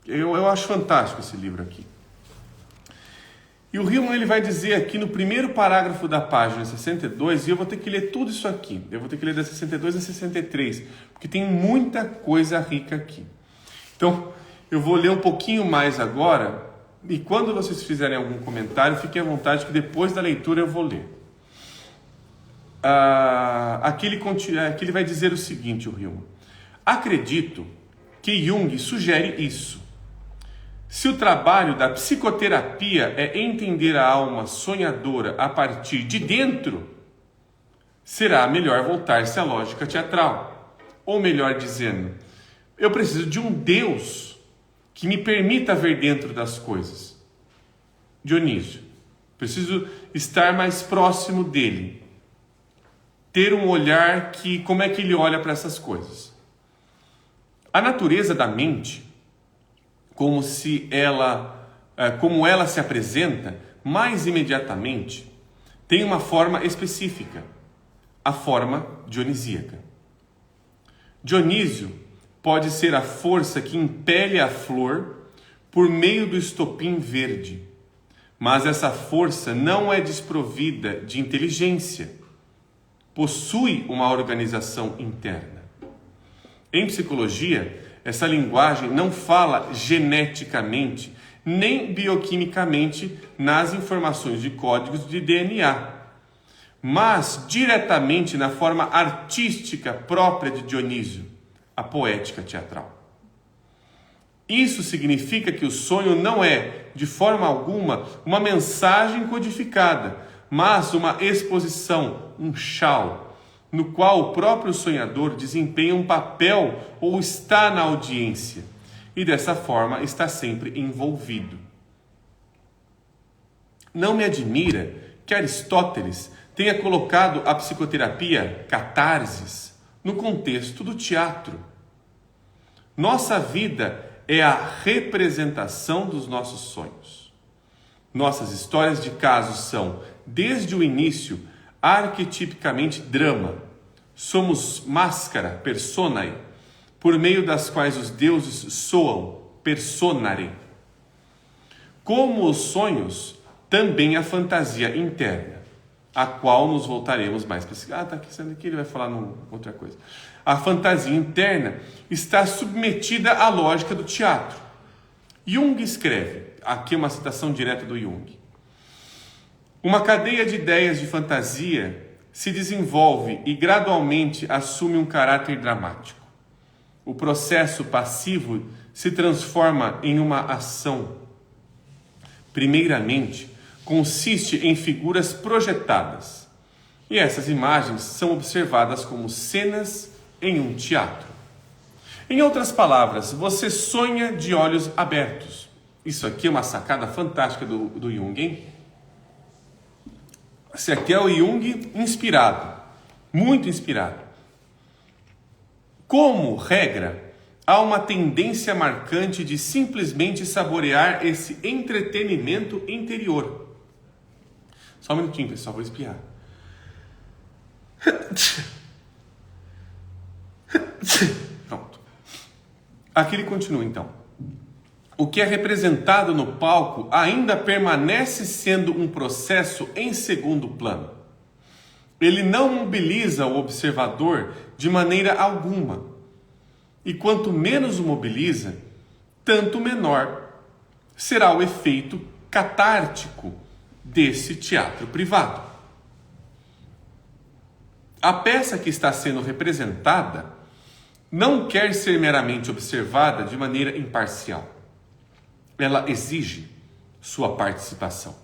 Eu acho fantástico esse livro aqui. E o Hillman ele vai dizer aqui no primeiro parágrafo da página 62, e eu vou ter que ler tudo isso aqui. Eu vou ter que ler da 62 a 63, porque tem muita coisa rica aqui. Então, eu vou ler um pouquinho mais agora, e quando vocês fizerem algum comentário, fiquem à vontade que depois da leitura eu vou ler. Aqui ele vai dizer o seguinte, o Hillman. Acredito que Jung sugere isso. Se o trabalho da psicoterapia é entender a alma sonhadora a partir de dentro, será melhor voltar-se à lógica teatral. Ou melhor dizendo, eu preciso de um Deus que me permita ver dentro das coisas. Dionísio, preciso estar mais próximo dele. Ter um olhar como é que ele olha para essas coisas. A natureza da mente, como ela se apresenta, mais imediatamente, tem uma forma específica, a forma dionisíaca. Dionísio pode ser a força que impele a flor por meio do estopim verde, mas essa força não é desprovida de inteligência, possui uma organização interna. Em psicologia, essa linguagem não fala geneticamente nem bioquimicamente nas informações de códigos de DNA, mas diretamente na forma artística própria de Dionísio, a poética teatral. Isso significa que o sonho não é, de forma alguma, uma mensagem codificada, mas uma exposição, um show, no qual o próprio sonhador desempenha um papel ou está na audiência, e dessa forma está sempre envolvido. Não me admira que Aristóteles tenha colocado a psicoterapia, catarsis, no contexto do teatro. Nossa vida é a representação dos nossos sonhos. Nossas histórias de casos são, desde o início, arquetipicamente drama. Somos máscara, personae, por meio das quais os deuses soam, personare. Como os sonhos, também a fantasia interna, a qual nos voltaremos mais para... tá aqui ele vai falar outra coisa. A fantasia interna está submetida à lógica do teatro. Jung escreve, aqui uma citação direta do Jung. Uma cadeia de ideias de fantasia se desenvolve e gradualmente assume um caráter dramático. O processo passivo se transforma em uma ação. Primeiramente, consiste em figuras projetadas, e essas imagens são observadas como cenas em um teatro. Em outras palavras, você sonha de olhos abertos. Isso aqui é uma sacada fantástica do Jung, hein? Esse aqui é o Jung inspirado, muito inspirado. Como regra, há uma tendência marcante de simplesmente saborear esse entretenimento interior. Só um minutinho, pessoal, vou espirrar. Pronto. Aqui ele continua, então. O que é representado no palco ainda permanece sendo um processo em segundo plano. Ele não mobiliza o observador de maneira alguma. E quanto menos o mobiliza, tanto menor será o efeito catártico desse teatro privado. A peça que está sendo representada não quer ser meramente observada de maneira imparcial. Ela exige sua participação.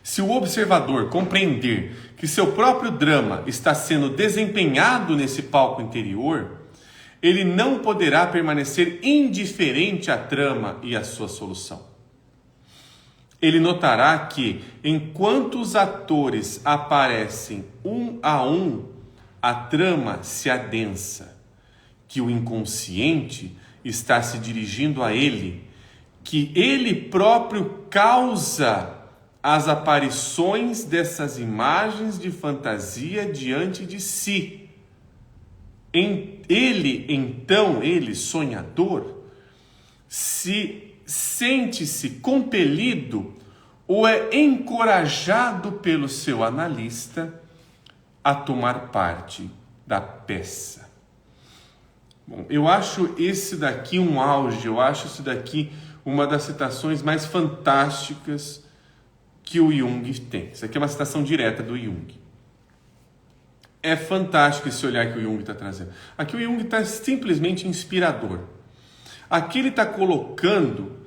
Se o observador compreender que seu próprio drama está sendo desempenhado nesse palco interior, ele não poderá permanecer indiferente à trama e à sua solução. Ele notará que, enquanto os atores aparecem um a um, a trama se adensa, que o inconsciente está se dirigindo a ele, que ele próprio causa as aparições dessas imagens de fantasia diante de si. Ele, sonhador, sente-se compelido ou é encorajado pelo seu analista a tomar parte da peça. Bom, eu acho esse daqui um auge, eu acho isso daqui uma das citações mais fantásticas que o Jung tem. Isso aqui é uma citação direta do Jung. É fantástico esse olhar que o Jung está trazendo. Aqui o Jung está simplesmente inspirador. Aqui ele está colocando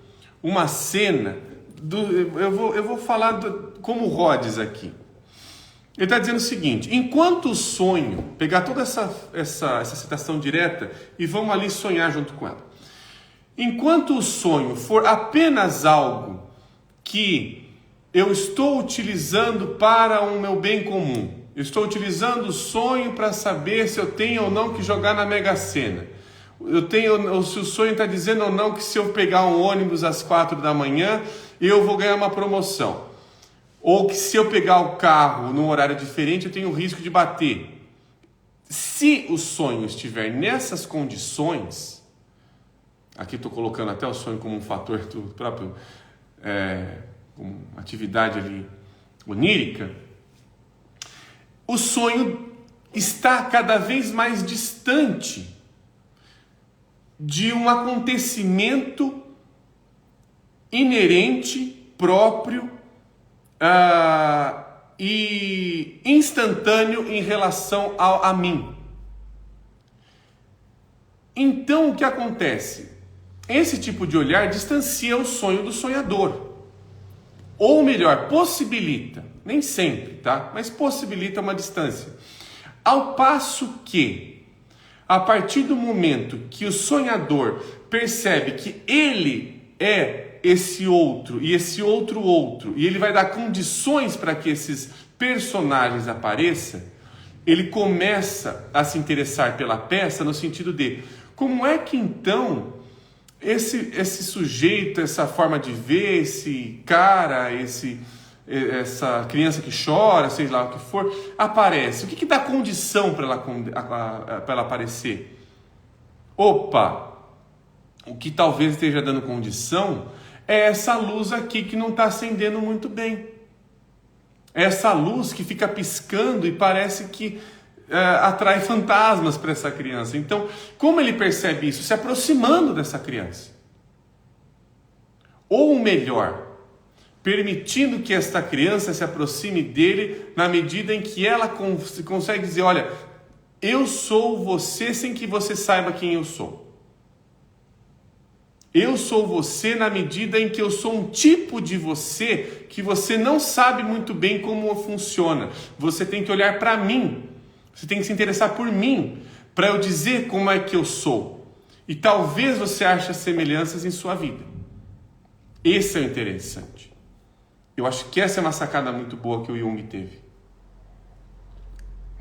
uma cena, eu vou falar como Rhodes aqui. Ele está dizendo o seguinte: enquanto o sonho, pegar toda essa citação direta e vamos ali sonhar junto com ela. Enquanto o sonho for apenas algo que eu estou utilizando para o meu bem comum, eu estou utilizando o sonho para saber se eu tenho ou não que jogar na Mega Sena, ou se o sonho está dizendo ou não que se eu pegar um ônibus às 4 da manhã, eu vou ganhar uma promoção. Ou que se eu pegar o carro num horário diferente, eu tenho o risco de bater. Se o sonho estiver nessas condições, aqui estou colocando até o sonho como um fator do próprio, como atividade ali onírica, o sonho está cada vez mais distante de um acontecimento inerente, próprio, e instantâneo em relação a mim. Então o que acontece? Esse tipo de olhar distancia o sonho do sonhador. Ou melhor, possibilita, nem sempre, tá? Mas possibilita uma distância. Ao passo que, a partir do momento que o sonhador percebe que ele é esse outro, e esse outro, e ele vai dar condições para que esses personagens apareçam, ele começa a se interessar pela peça no sentido de como é que então esse sujeito, essa forma de ver, esse cara, essa criança que chora, sei lá o que for, aparece. O que dá condição para ela aparecer? Opa! O que talvez esteja dando condição é essa luz aqui que não está acendendo muito bem. É essa luz que fica piscando e parece que atrai fantasmas para essa criança. Então, como ele percebe isso? Se aproximando dessa criança. Ou melhor, permitindo que esta criança se aproxime dele na medida em que ela consegue dizer, olha, eu sou você sem que você saiba quem eu sou. Eu sou você na medida em que eu sou um tipo de você que você não sabe muito bem como funciona. Você tem que olhar para mim. Você tem que se interessar por mim para eu dizer como é que eu sou. E talvez você ache semelhanças em sua vida. Esse é o interessante. Eu acho que essa é uma sacada muito boa que o Jung teve.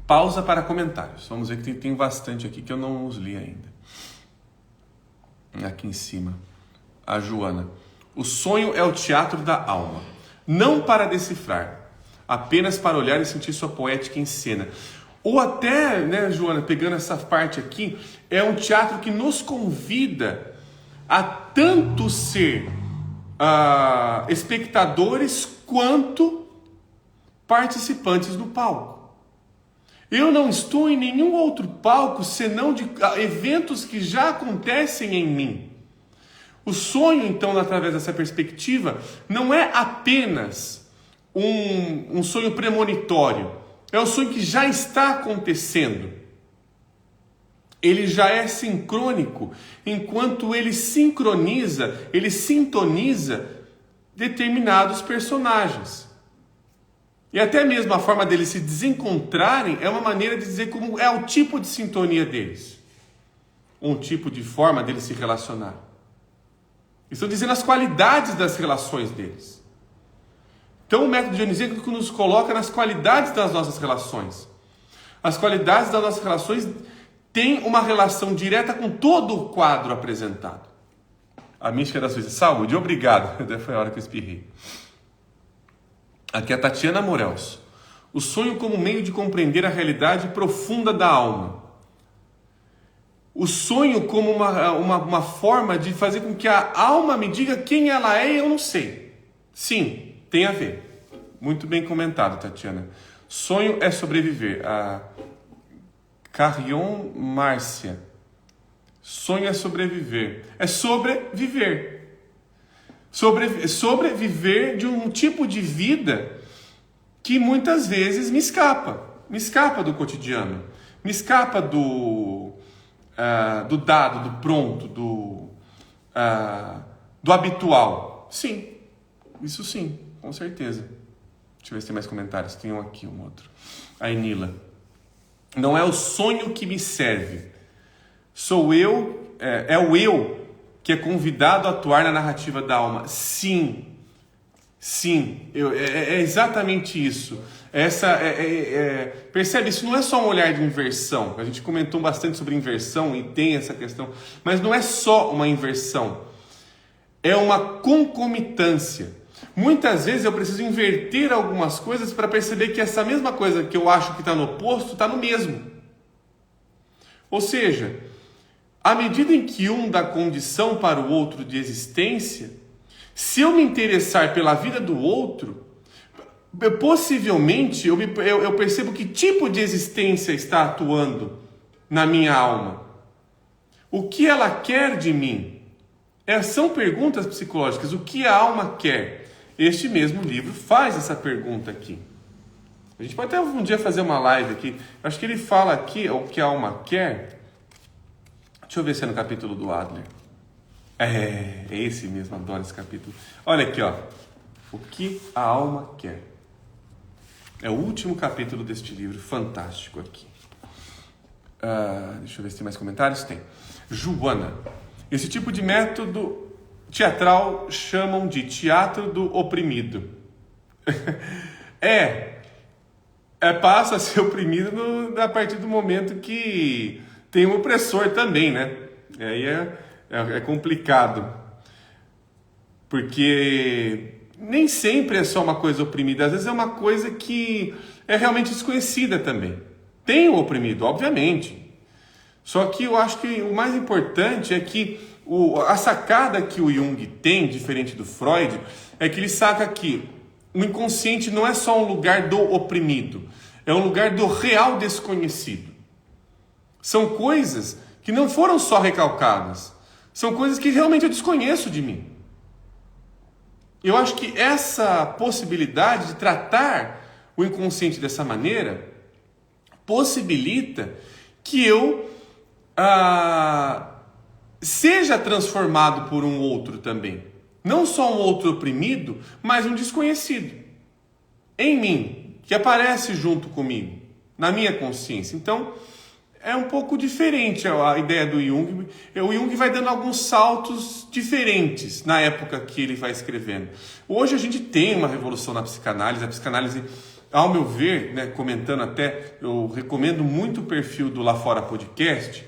Pausa para comentários. Vamos ver que tem bastante aqui que eu não os li ainda. Aqui em cima. A Joana. O sonho é o teatro da alma. Não para decifrar. Apenas para olhar e sentir sua poética em cena. Ou até, né, Joana, pegando essa parte aqui, é um teatro que nos convida a tanto ser espectadores quanto participantes do palco. Eu não estou em nenhum outro palco senão de eventos que já acontecem em mim. O sonho, então, através dessa perspectiva, não é apenas um sonho premonitório. É um sonho que já está acontecendo. Ele já é sincrônico, enquanto ele sincroniza, ele sintoniza determinados personagens. E até mesmo a forma deles se desencontrarem é uma maneira de dizer como é o tipo de sintonia deles. Um tipo de forma deles se relacionar. Estão dizendo as qualidades das relações deles. Então o método dionisíaco nos coloca nas qualidades das nossas relações. As qualidades das nossas relações têm uma relação direta com todo o quadro apresentado. A mística da Suíça. Saúde, obrigado. Até foi a hora que eu espirrei. Aqui é a Tatiana Morels. O sonho como meio de compreender a realidade profunda da alma. O sonho como uma forma de fazer com que a alma me diga quem ela é e eu não sei. Sim, tem a ver. Muito bem comentado, Tatiana. Sonho é sobreviver. A Carrion Márcia. Sonho é sobreviver. É sobreviver. Sobreviver de um tipo de vida que muitas vezes me escapa. Me escapa do cotidiano. Me escapa do dado, do pronto, do habitual. Sim, isso sim, com certeza. Deixa eu ver se tem mais comentários. Tem um aqui, um outro. A Enila. Não é o sonho que me serve. Sou eu, é o eu que é convidado a atuar na narrativa da alma. Sim, é exatamente isso. Percebe, isso não é só um olhar de inversão. A gente comentou bastante sobre inversão e tem essa questão. Mas não é só uma inversão. É uma concomitância. Muitas vezes eu preciso inverter algumas coisas para perceber que essa mesma coisa que eu acho que está no oposto, está no mesmo. Ou seja, à medida em que um dá condição para o outro de existência, se eu me interessar pela vida do outro, possivelmente eu percebo que tipo de existência está atuando na minha alma. O que ela quer de mim? São perguntas psicológicas. O que a alma quer? Este mesmo livro faz essa pergunta aqui. A gente pode até um dia fazer uma live aqui. Acho que ele fala aqui o que a alma quer. Deixa eu ver se é no capítulo do Adler. É esse mesmo, adoro esse capítulo. Olha aqui, ó. O que a alma quer. É o último capítulo deste livro, fantástico aqui. Deixa eu ver se tem mais comentários. Tem. Joana. Esse tipo de método teatral chamam de teatro do oprimido. Passa a ser oprimido a partir do momento que tem um opressor também, né? Aí é complicado. Porque nem sempre é só uma coisa oprimida, às vezes é uma coisa que é realmente desconhecida também. Tem o oprimido, obviamente. Só que eu acho que o mais importante é que a sacada que o Jung tem, diferente do Freud, é que ele saca que o inconsciente não é só um lugar do oprimido, é um lugar do real desconhecido. São coisas que não foram só recalcadas, são coisas que realmente eu desconheço de mim. Eu acho que essa possibilidade de tratar o inconsciente dessa maneira possibilita que eu seja transformado por um outro também. Não só um outro oprimido, mas um desconhecido. Em mim, que aparece junto comigo, na minha consciência. Então, é um pouco diferente a ideia do Jung. O Jung vai dando alguns saltos diferentes na época que ele vai escrevendo. Hoje a gente tem uma revolução na psicanálise. A psicanálise, ao meu ver, né, comentando até, eu recomendo muito o perfil do Lá Fora Podcast,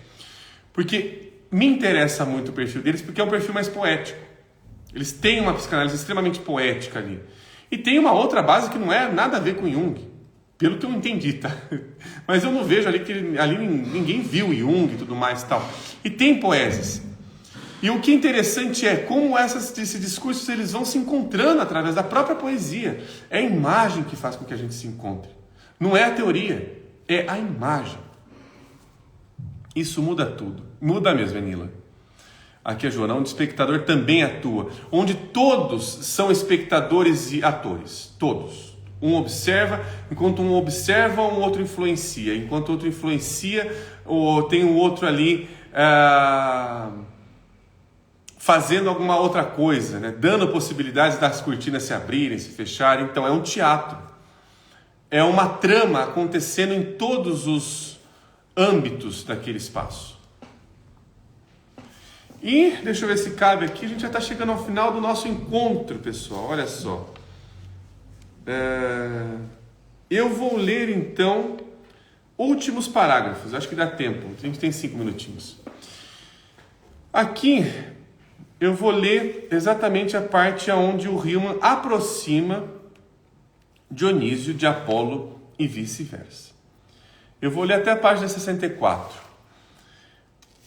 porque me interessa muito o perfil deles, porque é um perfil mais poético. Eles têm uma psicanálise extremamente poética ali. E tem uma outra base que não é nada a ver com Jung, pelo que eu entendi, tá? Mas eu não vejo ali que ali ninguém viu Jung e tudo mais e tal. E tem poesias. E o que é interessante é como esses discursos eles vão se encontrando através da própria poesia. É a imagem que faz com que a gente se encontre. Não é a teoria, é a imagem. Isso muda tudo. Muda mesmo, Enila. Aqui é Joana, onde o espectador também atua. Onde todos são espectadores e atores. Todos. Um observa, enquanto um observa, um outro influencia. Enquanto o outro influencia, tem um outro ali fazendo alguma outra coisa, né? Dando possibilidades das cortinas se abrirem, se fecharem. Então é um teatro. É uma trama acontecendo em todos os âmbitos daquele espaço. E deixa eu ver se cabe aqui. A gente já está chegando ao final do nosso encontro, pessoal. Olha só. Eu vou ler então últimos parágrafos, acho que dá tempo, a gente tem 5 minutinhos. Aqui eu vou ler exatamente a parte onde o Hillman aproxima Dionísio de Apolo e vice-versa. Eu vou ler até a página 64.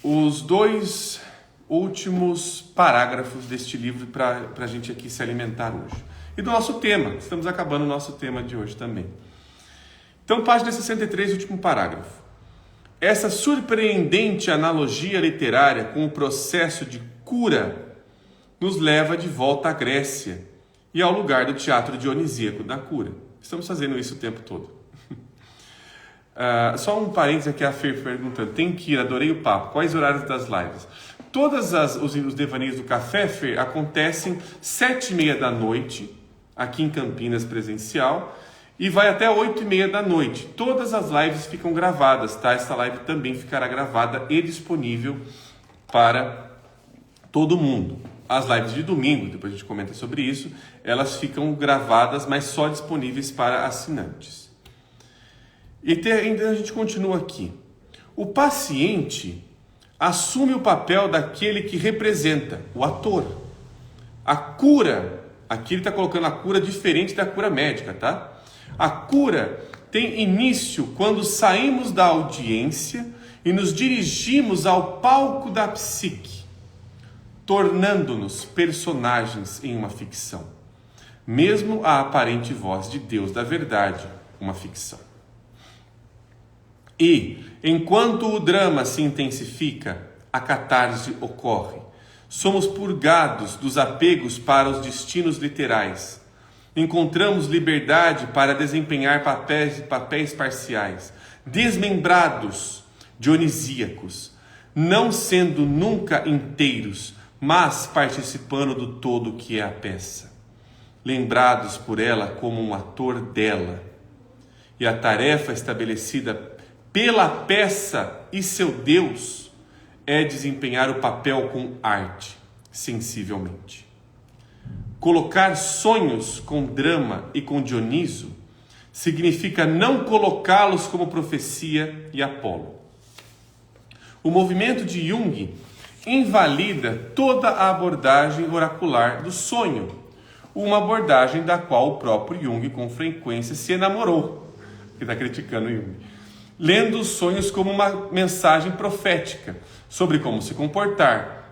Os 2 últimos parágrafos deste livro para a gente aqui se alimentar hoje. E do nosso tema, estamos acabando o nosso tema de hoje também. Então, página 63, último parágrafo. Essa surpreendente analogia literária com o processo de cura nos leva de volta à Grécia e ao lugar do teatro dionisíaco da cura. Estamos fazendo isso o tempo todo. Só um parênteses aqui, a Fer perguntando. Tem que ir, adorei o papo. Quais horários das lives? Todos os devaneios do café, Fer, acontecem 7h30 da noite, aqui em Campinas presencial, e vai até 8h30 da noite. Todas as lives ficam gravadas, tá? Essa live também ficará gravada e disponível para todo mundo. As lives de domingo, depois a gente comenta sobre isso, elas ficam gravadas, mas só disponíveis para assinantes. E ainda a gente continua aqui. O paciente assume o papel daquele que representa, o ator. A cura, aqui ele está colocando a cura diferente da cura médica, tá? A cura tem início quando saímos da audiência e nos dirigimos ao palco da psique, tornando-nos personagens em uma ficção. Mesmo a aparente voz de Deus da verdade, uma ficção. E, enquanto o drama se intensifica, a catarse ocorre. Somos purgados dos apegos para os destinos literais. Encontramos liberdade para desempenhar papéis parciais, desmembrados, dionisíacos, não sendo nunca inteiros, mas participando do todo que é a peça. Lembrados por ela como um ator dela. E a tarefa estabelecida pela peça e seu Deus é desempenhar o papel com arte, sensivelmente. Colocar sonhos com drama e com Dioniso significa não colocá-los como profecia e Apolo. O movimento de Jung invalida toda a abordagem oracular do sonho, uma abordagem da qual o próprio Jung com frequência se enamorou, que está criticando Jung, lendo os sonhos como uma mensagem profética sobre como se comportar,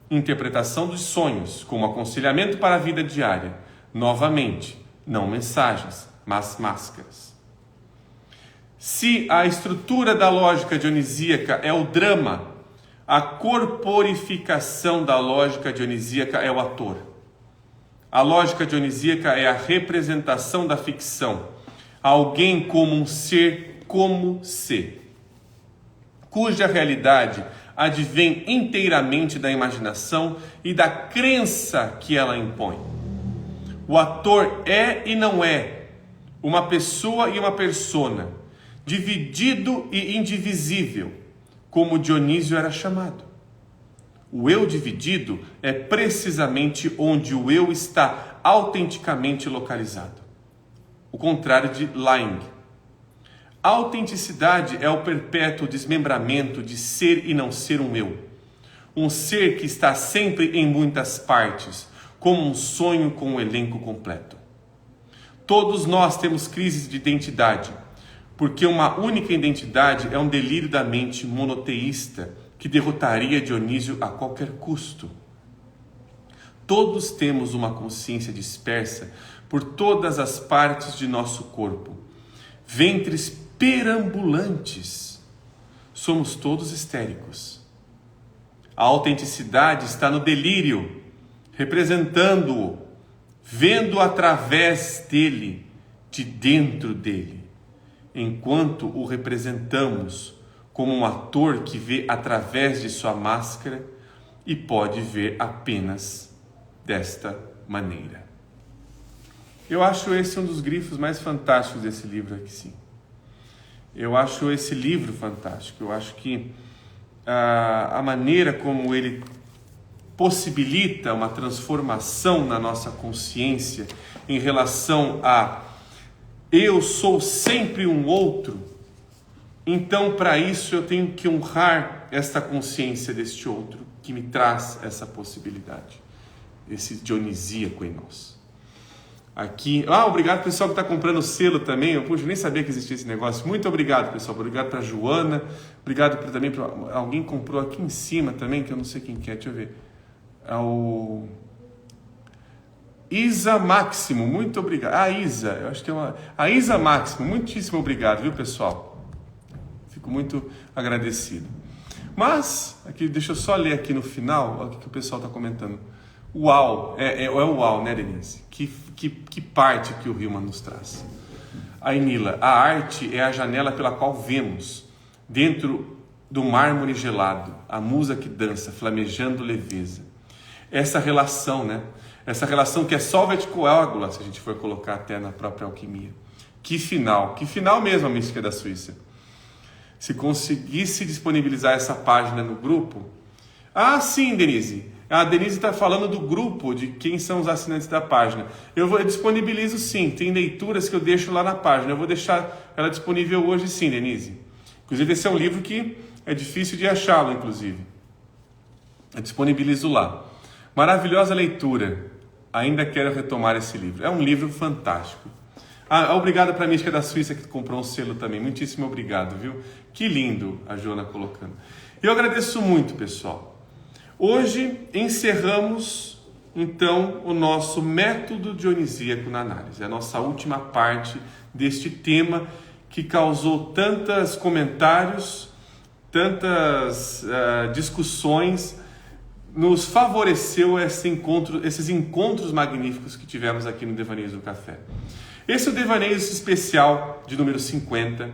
interpretação dos sonhos como aconselhamento para a vida diária, novamente, não mensagens, mas máscaras. Se a estrutura da lógica dionisíaca é o drama, a corporificação da lógica dionisíaca é o ator. A lógica dionisíaca é a representação da ficção, alguém como um ser como se, cuja realidade advém inteiramente da imaginação e da crença que ela impõe. O ator é e não é uma pessoa e uma persona, dividido e indivisível, como Dionísio era chamado. O eu dividido é precisamente onde o eu está autenticamente localizado. O contrário de Laing. A autenticidade é o perpétuo desmembramento de ser e não ser um eu. Um ser que está sempre em muitas partes, como um sonho com um elenco completo. Todos nós temos crises de identidade, porque uma única identidade é um delírio da mente monoteísta que derrotaria Dionísio a qualquer custo. Todos temos uma consciência dispersa por todas as partes de nosso corpo, ventres perambulantes. Somos todos histéricos. A autenticidade está no delírio, representando-o, vendo através dele, de dentro dele, enquanto o representamos como um ator que vê através de sua máscara e pode ver apenas desta maneira. Eu acho esse um dos grifos mais fantásticos desse livro aqui, sim. Eu acho esse livro fantástico. Eu acho que a maneira como ele possibilita uma transformação na nossa consciência em relação a eu sou sempre um outro, então para isso eu tenho que honrar esta consciência deste outro que me traz essa possibilidade, esse dionisíaco em nós. Aqui, obrigado pessoal que está comprando o selo também, eu nem sabia que existia esse negócio, muito obrigado pessoal, obrigado para a Joana, obrigado também para alguém comprou aqui em cima também, que eu não sei quem que é, deixa eu ver, ao Isa Máximo, muito obrigado. Isa, eu acho que é a Isa Máximo, muitíssimo obrigado, viu pessoal? Fico muito agradecido. Mas, aqui, deixa eu só ler aqui no final, olha o que o pessoal está comentando. Uau, é uau, né, Denise? Que parte que o Hillman nos traz. A Enila, a arte é a janela pela qual vemos, dentro do mármore gelado, a musa que dança, flamejando leveza. Essa relação, né? Essa relação que é solvent coágula, se a gente for colocar até na própria alquimia. Que final mesmo a mística da Suíça. Se conseguisse disponibilizar essa página no grupo... sim, Denise. A Denise está falando do grupo, de quem são os assinantes da página. Eu disponibilizo sim, tem leituras que eu deixo lá na página. Eu vou deixar ela disponível hoje sim, Denise. Inclusive esse é um livro que é difícil de achá-lo, inclusive. Eu disponibilizo lá. Maravilhosa leitura. Ainda quero retomar esse livro. É um livro fantástico. Obrigado para a Mística da Suíça que comprou um selo também. Muitíssimo obrigado, viu? Que lindo a Joana colocando. E eu agradeço muito, pessoal. Hoje encerramos, então, o nosso método dionisíaco na análise. A nossa última parte deste tema que causou tantos comentários, tantas discussões, nos favoreceu esses encontros magníficos que tivemos aqui no Devaneios do Café. Esse é o Devaneios especial de número 50,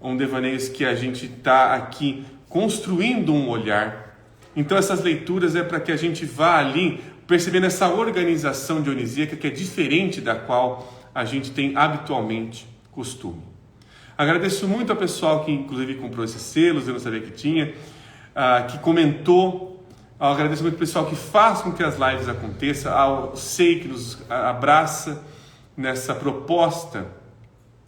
um Devaneios que a gente está aqui construindo um olhar. Então essas leituras é para que a gente vá ali percebendo essa organização dionisíaca que é diferente da qual a gente tem habitualmente costume. Agradeço muito ao pessoal que inclusive comprou esses selos, eu não sabia que tinha, que comentou. Agradeço muito ao pessoal que faz com que as lives aconteçam, ao SEI que nos abraça nessa proposta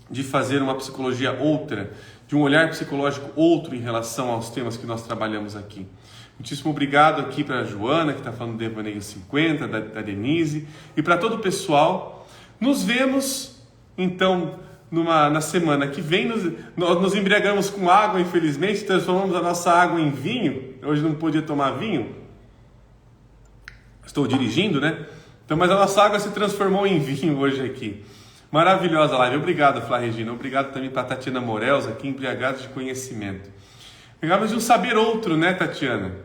de fazer uma psicologia outra, de um olhar psicológico outro em relação aos temas que nós trabalhamos aqui. Muitíssimo obrigado aqui para a Joana, que está falando do Devaneio 50, da Denise, e para todo o pessoal. Nos vemos, então, na semana que vem. Nós nos embriagamos com água, infelizmente, transformamos a nossa água em vinho. Hoje não podia tomar vinho. Estou dirigindo, né? Então, mas a nossa água se transformou em vinho hoje aqui. Maravilhosa live. Obrigado, Flá Regina. Obrigado também para a Tatiana Morels, aqui, embriagados de conhecimento. Embriagados de um saber outro, né, Tatiana?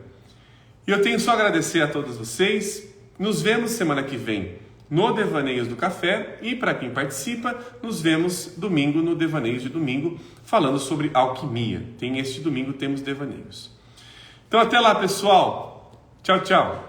E eu tenho só a agradecer a todos vocês. Nos vemos semana que vem no Devaneios do Café. E para quem participa, nos vemos domingo no Devaneios de Domingo, falando sobre alquimia. Este domingo temos Devaneios. Então até lá, pessoal. Tchau, tchau.